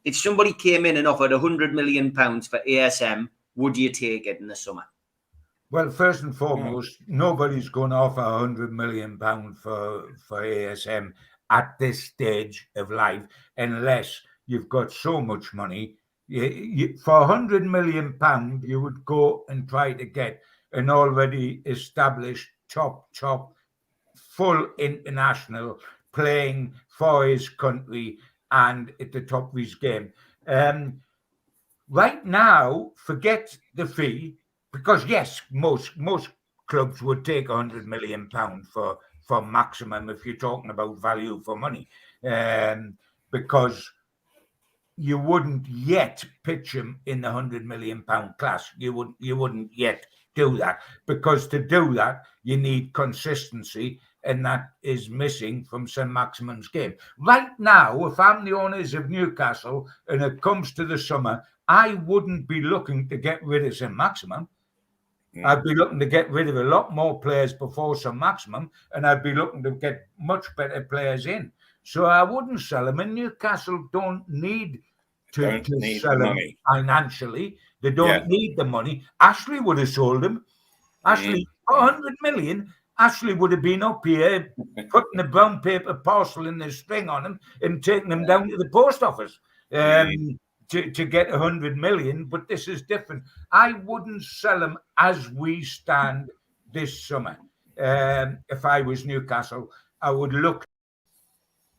S2: If somebody came in and offered £100 million for ASM, would you take it in the summer?
S3: Well, first and foremost, nobody's going to offer £100 million for ASM at this stage of life, unless you've got so much money. For £100 million, you would go and try to get an already established top, full international playing for his country and at the top of his game. Right now, forget the fee, because yes, most clubs would take £100 million for maximum if you're talking about value for money, because you wouldn't yet pitch him in the £100 million class. You wouldn't yet do that, because to do that you need consistency, and that is missing from St. Maximin's game. Right now, if I'm the owners of Newcastle and it comes to the summer, I wouldn't be looking to get rid of St. Maximin. I'd be looking to get rid of a lot more players before St. Maximin, and I'd be looking to get much better players in. So I wouldn't sell him, and Newcastle don't need to sell him financially. They don't need the money. Ashley would have sold him. Ashley, for £100 million, Ashley would have been up here putting the brown paper parcel in the string on him and taking him down to the post office to get £100 million. But this is different. I wouldn't sell him as we stand this summer. If I was Newcastle, I would look.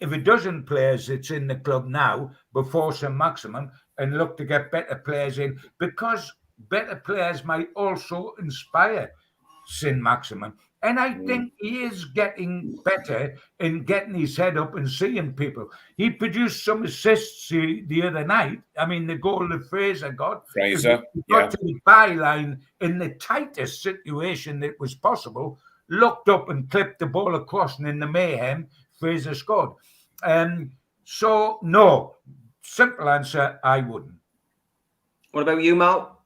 S3: If a dozen players that's in the club now before St. Maximin, and look to get better players in, because better players might also inspire St. Maximin. And I think he is getting better in getting his head up and seeing people. He produced some assists the other night. I mean, the goal that Fraser got. He got to the byline in the tightest situation that was possible, looked up and clipped the ball across, and in the mayhem, Fraser scored. So, no. Simple answer, I wouldn't.
S2: What about you, Mal?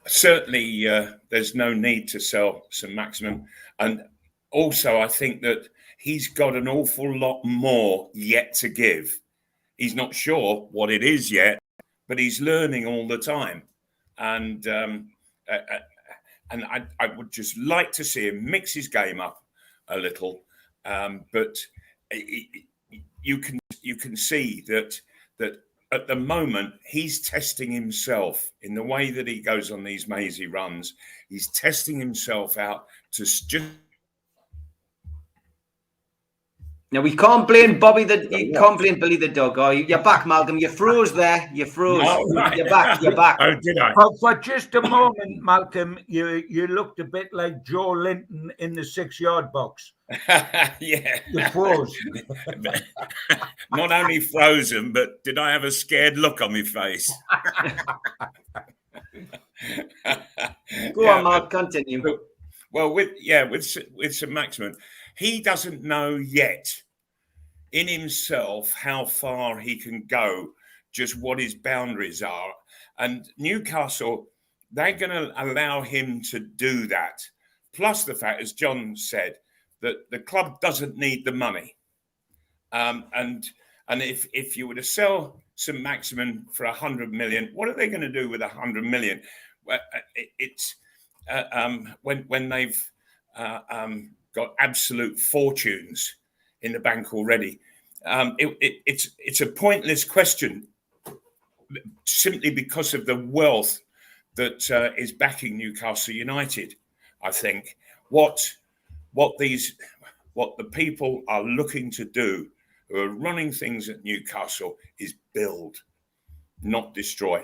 S4: certainly there's no need to sell St Maximin. And also, I think that he's got an awful lot more yet to give. He's not sure what it is yet, but he's learning all the time. And I would just like to see him mix his game up a little. But you can see that at the moment he's testing himself in the way that he goes on these mazy runs. He's testing himself out to just.
S2: Now we can't blame Billy the dog. Oh, you're back, Malcolm. You froze there. You froze.
S4: Oh, right.
S2: You're back. You're back.
S4: Oh, did I?
S3: For just a moment, Malcolm, you looked a bit like Joe Linton in the 6-yard box.
S4: Yeah.
S3: You froze.
S4: Not only frozen, but did I have a scared look on my face?
S2: Go on, Mark. Continue.
S4: Well, with St Maximin, he doesn't know yet in himself how far he can go, just what his boundaries are. And Newcastle, they're going to allow him to do that. Plus the fact, as John said, that the club doesn't need the money. And if you were to sell St Maximin for 100 million, what are they going to do with 100 million? Well, it's when they've got absolute fortunes in the bank already. It's a pointless question, simply because of the wealth that is backing Newcastle United. I think what the people are looking to do, who are running things at Newcastle, is build, not destroy.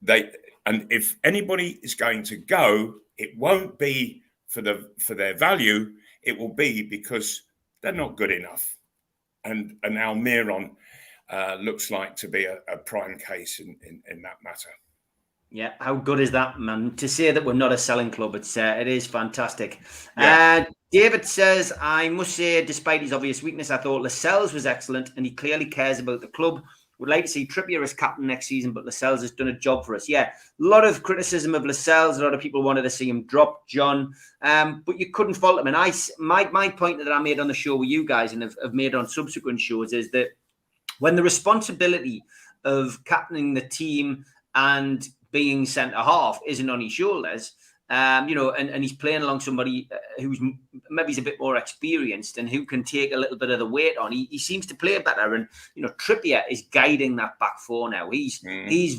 S4: And if anybody is going to go, it won't be for their value. It will be because they're not good enough. And Almiron looks like to be a prime case in that matter.
S2: Yeah, how good is that, man? To say that we're not a selling club, it is fantastic.
S4: Yeah.
S2: David says, I must say, despite his obvious weakness, I thought Lascelles was excellent and he clearly cares about the club. Would like to see Trippier as captain next season, but Lascelles has done a job for us. Yeah, a lot of criticism of Lascelles. A lot of people wanted to see him drop, John. But you couldn't fault him. And my point that I made on the show with you guys and have made on subsequent shows is that when the responsibility of captaining the team and being centre half isn't on his shoulders, and he's playing along somebody who's maybe a bit more experienced and who can take a little bit of the weight on. He seems to play better, and Trippier is guiding that back four now. He's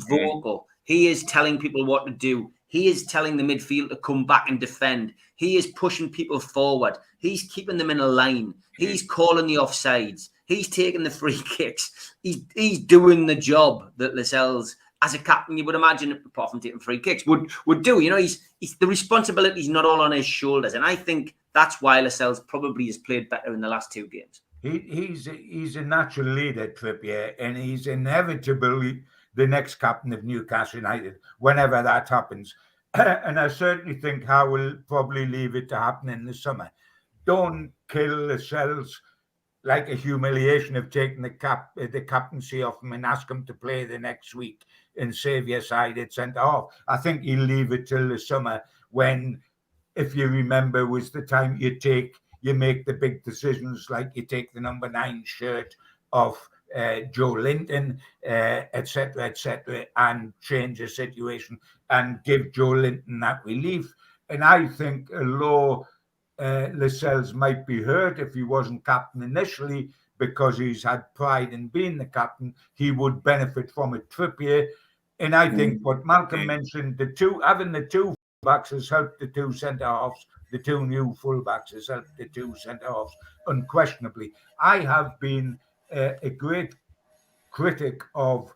S2: vocal. He is telling people what to do. He is telling the midfield to come back and defend. He is pushing people forward. He's keeping them in a line. He's calling the offsides. He's taking the free kicks. He's doing the job that Lascelles, as a captain, you would imagine, apart from taking free kicks, would do. He's the responsibility is not all on his shoulders, and I think that's why Lascelles probably has played better in the last two games.
S3: He's a natural leader, Trippier, and he's inevitably the next captain of Newcastle United whenever that happens. And I certainly think Howe will probably leave it to happen in the summer. Don't kill Lascelles like a humiliation of taking the captaincy off him and ask him to play the next week and save your side at centre half. I think he'll leave it till the summer when, if you remember, was the time you make the big decisions, like you take the number 9 shirt off Joe Linton, etc., and change the situation and give Joe Linton that relief. And I think although Lascelles might be hurt if he wasn't captain initially, because he's had pride in being the captain, he would benefit from it. Trippier, and I think what Malcolm mentioned, having the two fullbacks has helped the two centre halves. The two new fullbacks has helped the two centre halves unquestionably. I have been a great critic of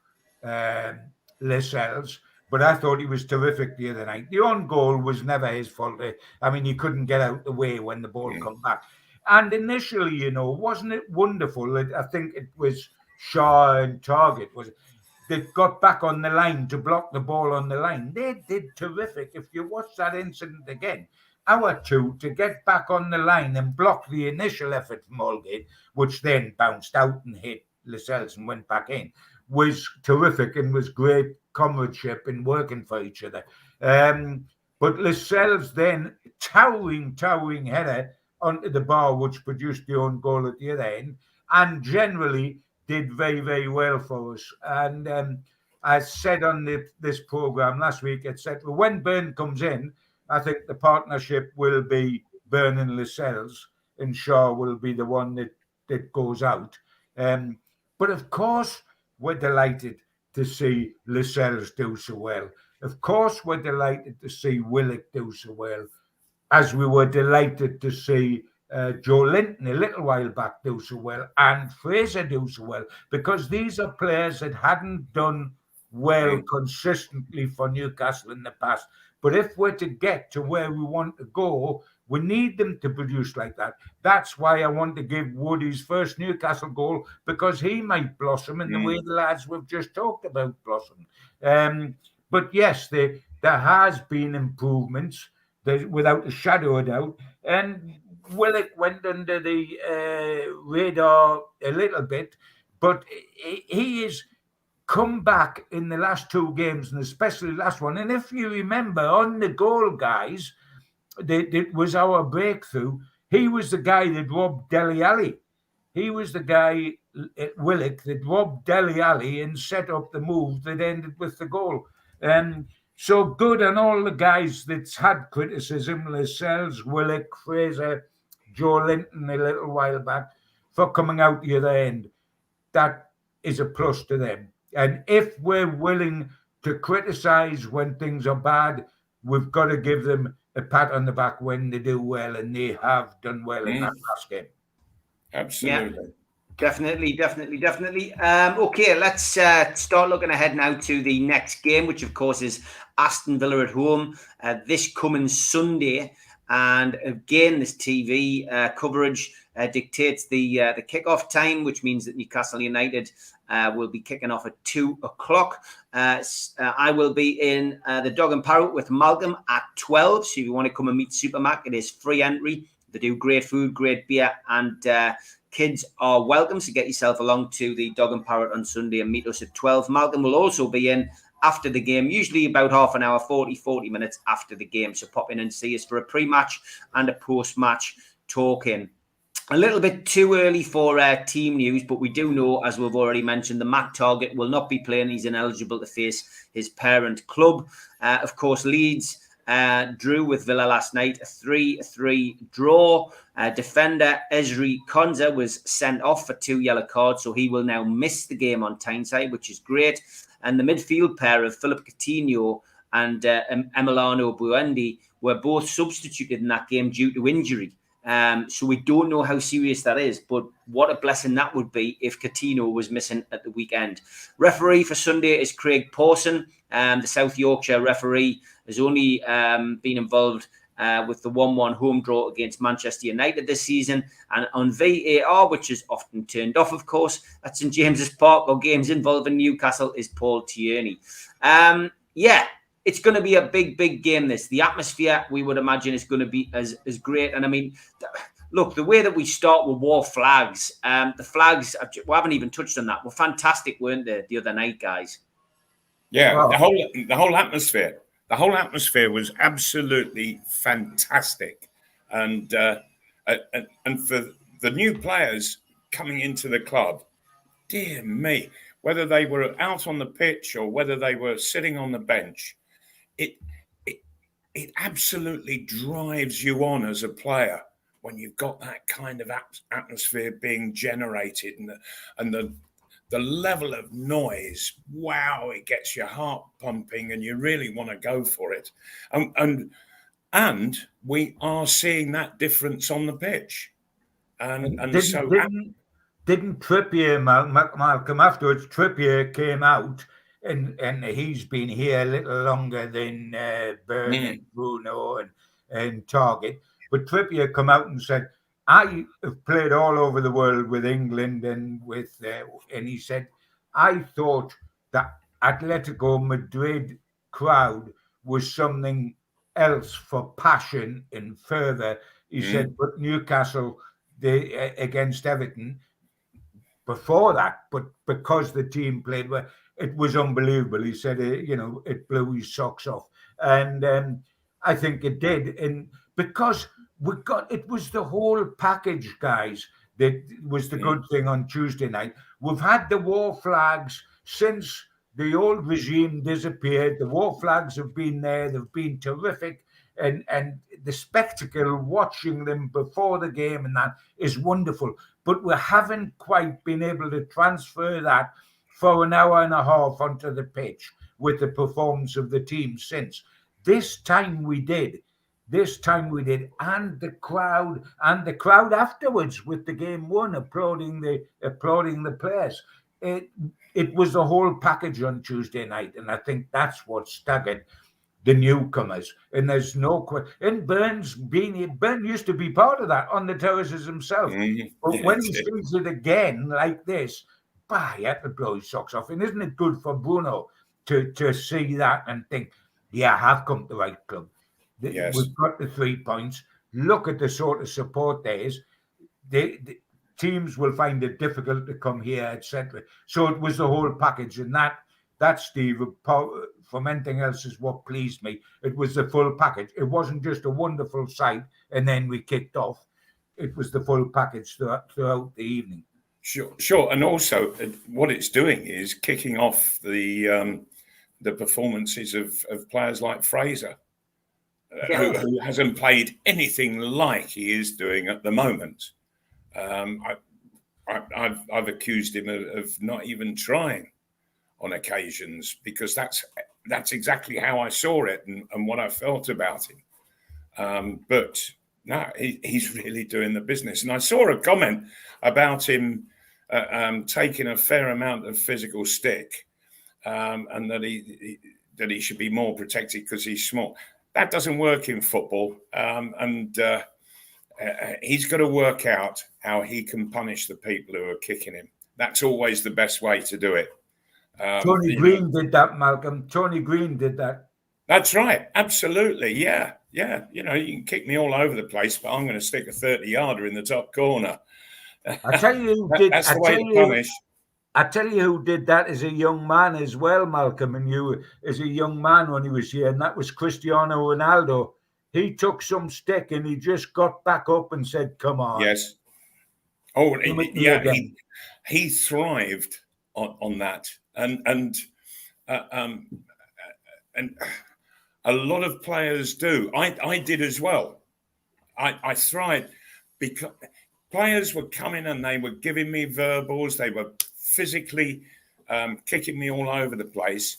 S3: Lascelles, but I thought he was terrific the other night. The own goal was never his fault. I mean, he couldn't get out the way when the ball come back. And initially, wasn't it wonderful? I think it was Shaw and Target. They got back on the line to block the ball on the line. They did terrific. If you watch that incident again, our two to get back on the line and block the initial effort from Aldgate, which then bounced out and hit Lascelles and went back in, was terrific and was great comradeship and working for each other. But Lascelles then towering header onto the bar, which produced the own goal at the other end, and generally did very, very well for us. And I said on this programme last week, etc., when Byrne comes in, I think the partnership will be Byrne and Lascelles, and Shaw will be the one that goes out. But of course, we're delighted to see Lascelles do so well. Of course, we're delighted to see Willock do so well, as we were delighted to see Joe Linton a little while back do so well, and Fraser do so well, because these are players that hadn't done well consistently for Newcastle in the past. But if we're to get to where we want to go, we need them to produce like that. That's why I want to give Wood his first Newcastle goal, because he might blossom in the way the lads we've just talked about blossom. But yes, there has been improvements, without a shadow of doubt. And Willock went under the radar a little bit, but he is come back in the last two games, and especially the last one. And if you remember, on the goal, guys, that was our breakthrough. He was the guy that robbed Dele Alli. He was the guy at Willock that robbed Dele Alli and set up the move that ended with the goal. So good on all the guys that's had criticism, Lascelles, Willock, Fraser, Joe Linton a little while back, for coming out the other end. That is a plus to them. And if we're willing to criticise when things are bad, we've got to give them a pat on the back when they do well, and they have done well in that last game.
S4: Absolutely.
S2: Yeah, definitely. Okay, let's start looking ahead now to the next game, which of course is Aston Villa at home this coming Sunday. And again, this TV coverage dictates the kickoff time, which means that Newcastle United will be kicking off at 2:00. I will be in the Dog and Parrot with Malcolm at 12. So if you want to come and meet Supermac, it is free entry. They do great food, great beer, and kids are welcome. So get yourself along to the Dog and Parrot on Sunday and meet us at 12. Malcolm will also be in after the game, usually about half an hour, 40 minutes after the game. So pop in and see us for a pre-match and a post-match talking. A little bit too early for team news, but we do know, as we've already mentioned, the Matt Target will not be playing. He's ineligible to face his parent club. Of course, Leeds drew with Villa last night, a 3-3 draw. Defender Ezri Konza was sent off for 2 yellow cards, so he will now miss the game on Tyneside, which is great. And the midfield pair of Philip Coutinho and Emiliano Buendia were both substituted in that game due to injury. So we don't know how serious that is, but what a blessing that would be if Coutinho was missing at the weekend. Referee for Sunday is Craig Pawson. The South Yorkshire referee has only been involved with the 1-1 home draw against Manchester United this season. And on VAR, which is often turned off, of course, at St James's Park or games involving Newcastle, is Paul Tierney. It's going to be a big game, this. The atmosphere, we would imagine, is going to be as great. And I mean, look, the way that we start with war flags, the flags, we haven't even touched on that, were fantastic, weren't they, the other night, guys?
S4: Yeah, wow. The whole atmosphere. The whole atmosphere was absolutely fantastic. And for the new players coming into the club, dear me, whether they were out on the pitch or whether they were sitting on the bench, it absolutely drives you on as a player when you've got that kind of atmosphere being generated, and the level of noise. Wow, it gets your heart pumping and you really want to go for it. And we are seeing that difference on the pitch.
S3: Didn't Trippier, Malcolm, afterwards, Trippier came out and he's been here a little longer than Byrne and Bruno and Target. But Trippier come out and said, I have played all over the world with England and and he said, I thought that Atletico Madrid crowd was something else for passion and fervour. He said, but Newcastle, against Everton, before that, but because the team played well, it was unbelievable. He said, it blew his socks off. And I think it did. And because it was the whole package, guys, that was the good thing on Tuesday night. We've had the war flags since the old regime disappeared. The war flags have been there. They've been terrific. And the spectacle, watching them before the game and that is wonderful. But we haven't quite been able to transfer that for an hour and a half onto the pitch with the performance of the team since. This time we did. And the crowd afterwards with the game won, applauding the players. It was the whole package on Tuesday night, and I think that's what staggered the newcomers. And there's no question. And Byrne used to be part of that on the terraces himself. But when he sees it again like this, he had to blow his socks off. And isn't it good for Bruno to see that and think, yeah, I have come to the right club.
S4: Yes.
S3: We've got the 3 points. Look at the sort of support there is. The teams will find it difficult to come here, etc. So it was the whole package, and that Steve, from anything else, is what pleased me. It was the full package. It wasn't just a wonderful sight, and then we kicked off. It was the full package throughout the evening.
S4: Sure. And also, what it's doing is kicking off the performances of players like Fraser. Who hasn't played anything like he is doing at the moment. I've accused him of not even trying on occasions, because that's exactly how I saw it and what I felt about him. But no, he's really doing the business. And I saw a comment about him taking a fair amount of physical stick, and that he should be more protected because he's small. That doesn't work in football, and he's got to work out how he can punish the people who are kicking him. That's always the best way to do it.
S3: Tony Green did that, Malcolm. Tony Green did that.
S4: That's right. Absolutely. Yeah. You can kick me all over the place, but I'm going to stick a 30-yarder in the top corner.
S3: I tell you who did.
S4: That's the way to punish.
S3: I tell you who did that as a young man as well, Malcolm, and you as a young man when he was here, and that was Cristiano Ronaldo. He took some stick and he just got back up and said, "Come on."
S4: Yes. Oh, yeah. He thrived on that, and a lot of players do. I did as well. I thrived because players were coming and they were giving me verbals. They were physically kicking me all over the place.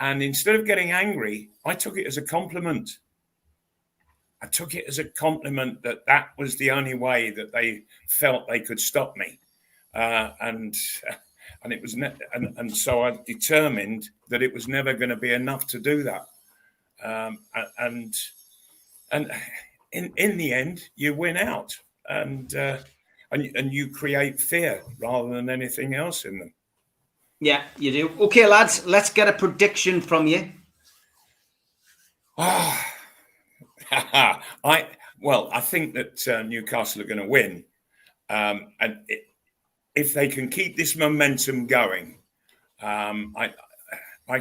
S4: And instead of getting angry, I took it as a compliment. I took it as a compliment that was the only way that they felt they could stop me. And it was and so I determined that it was never going to be enough to do that. And in the end, you win out, and you create fear rather than anything else in them.
S2: Yeah, you do. Okay, lads, let's get a prediction from you.
S4: I think that Newcastle are going to win, and if they can keep this momentum going, I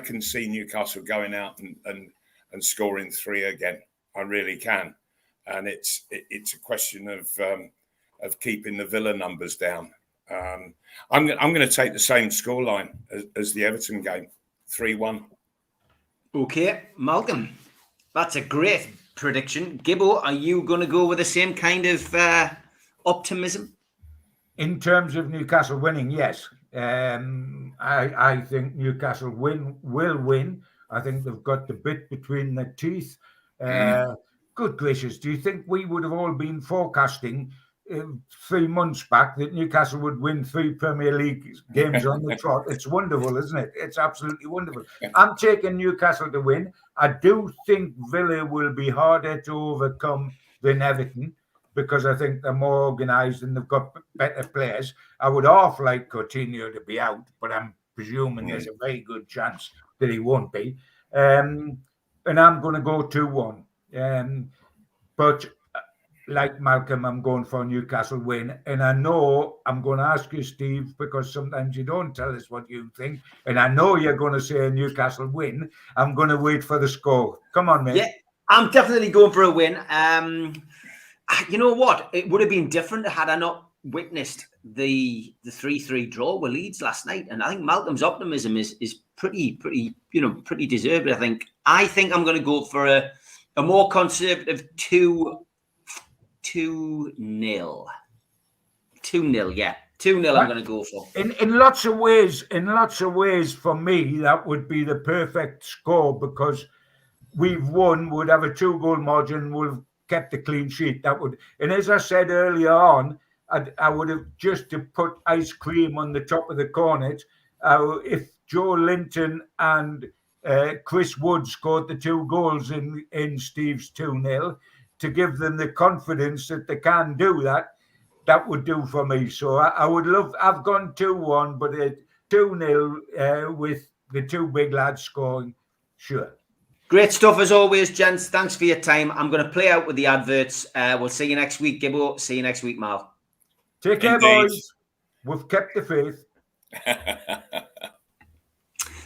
S4: can see Newcastle going out and scoring 3 again. I really can, and it's a question of keeping the Villa numbers down. I'm going to take the same scoreline as the Everton game, 3-1.
S2: Okay, Malcolm, that's a great prediction. Gibbo, are you going to go with the same kind of optimism?
S3: In terms of Newcastle winning, yes. I think Newcastle will win. I think they've got the bit between their teeth. Good gracious, do you think we would have all been forecasting 3 months back that Newcastle would win 3 Premier League games on the trot? It's wonderful, isn't it? It's absolutely wonderful. I'm taking Newcastle to win. I do think Villa will be harder to overcome than Everton, because I think they're more organised and they've got better players. I would half like Coutinho to be out, but I'm presuming there's a very good chance that he won't be. And I'm going to go 2-1. But like Malcolm, I'm going for a Newcastle win. And I know I'm going to ask you, Steve, because sometimes you don't tell us what you think. And I know you're going to say a Newcastle win. I'm going to wait for the score. Come on, mate.
S2: Yeah, I'm definitely going for a win. You know what? It would have been different had I not witnessed the 3-3 draw with Leeds last night. And I think Malcolm's optimism is pretty deserved. I think I'm going to go for a more conservative 2-0. 2-0, yeah. 2-0 I'm going to go for.
S3: In lots of ways, for me, that would be the perfect score because we've won, would have a 2-goal margin, would have kept the clean sheet. That would, and as I said earlier on, I would have just to put ice cream on the top of the cornet. If Joe Linton and Chris Wood scored the 2 goals in Steve's 2-0 to give them the confidence that they can do that, that would do for me. So I would love, I've gone 2-1, but 2-0 with the 2 big lads scoring, sure.
S2: Great stuff as always, gents. Thanks for your time. I'm going to play out with the adverts. We'll see you next week, Gibbo. See you next week, Mal.
S3: Take care, boys. We've kept the faith.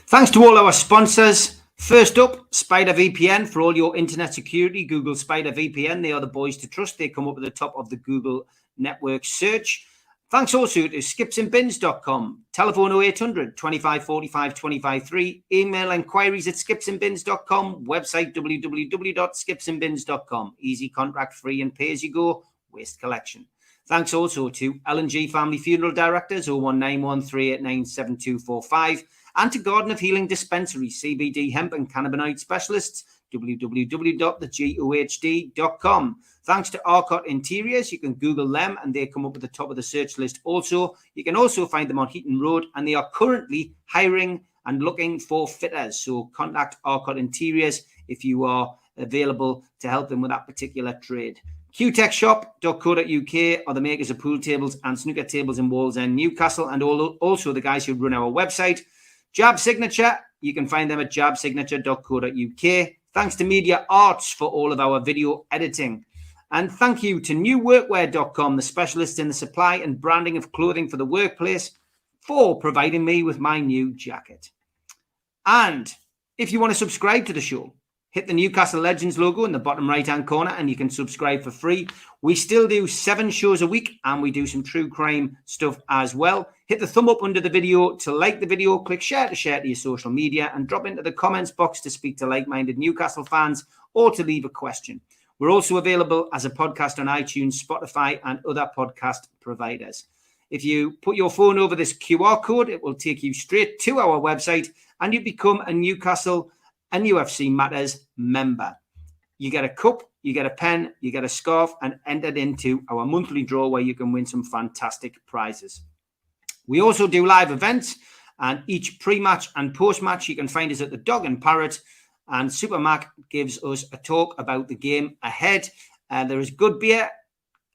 S2: Thanks to all our sponsors. First up, Spider VPN for all your internet security. Google Spider VPN. They are the boys to trust. They come up at the top of the Google network search. Thanks also to skipsandbins.com. Telephone 0800 25 45 25 3. Email inquiries at skipsandbins.com. Website www.skipsandbins.com. Easy, contract free and pay as you go. Waste collection. Thanks also to L&G Family Funeral Directors 01913897245 and to Garden of Healing Dispensary, CBD hemp and cannabinoid specialists, www.thegohd.com. Thanks to Arcot Interiors. You can Google them and they come up at the top of the search list also. You can also find them on Heaton Road and they are currently hiring and looking for fitters. So contact Arcot Interiors if you are available to help them with that particular trade. qtechshop.co.uk are the makers of pool tables and snooker tables in Wallsend, Newcastle, and also the guys who run our website. Jab Signature, you can find them at jabsignature.co.uk. Thanks to Media Arts for all of our video editing. And thank you to newworkwear.com, the specialists in the supply and branding of clothing for the workplace, for providing me with my new jacket. And if you want to subscribe to the show, hit the Newcastle Legends logo in the bottom right-hand corner and you can subscribe for free. We still do 7 shows a week and we do some true crime stuff as well. Hit the thumb up under the video to like the video, click share to your social media and drop into the comments box to speak to like-minded Newcastle fans or to leave a question. We're also available as a podcast on iTunes, Spotify and other podcast providers. If you put your phone over this QR code, it will take you straight to our website and you become a Newcastle and UFC Matters member. You get a cup, you get a pen, you get a scarf and entered into our monthly draw where you can win some fantastic prizes. We also do live events and each pre-match and post-match you can find us at the Dog and Parrot, and Supermac gives us a talk about the game ahead. There is good beer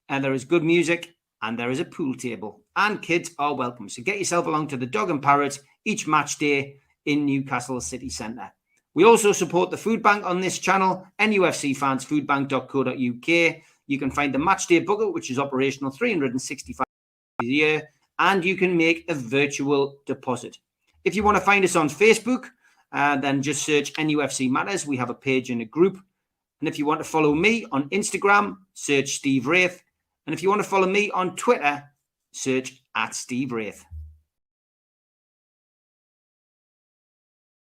S2: and there is good music and there is a pool table and kids are welcome. So get yourself along to the Dog and Parrot each match day in Newcastle City Centre. We also support the food bank on this channel, nufcfansfoodbank.co.uk. You can find the matchday bucket, which is operational 365 a year, and you can make a virtual deposit. If you want to find us on Facebook, then just search NUFC Matters. We have a page and a group. And if you want to follow me on Instagram, search Steve Wraith. And if you want to follow me on Twitter, search @Steve Wraith.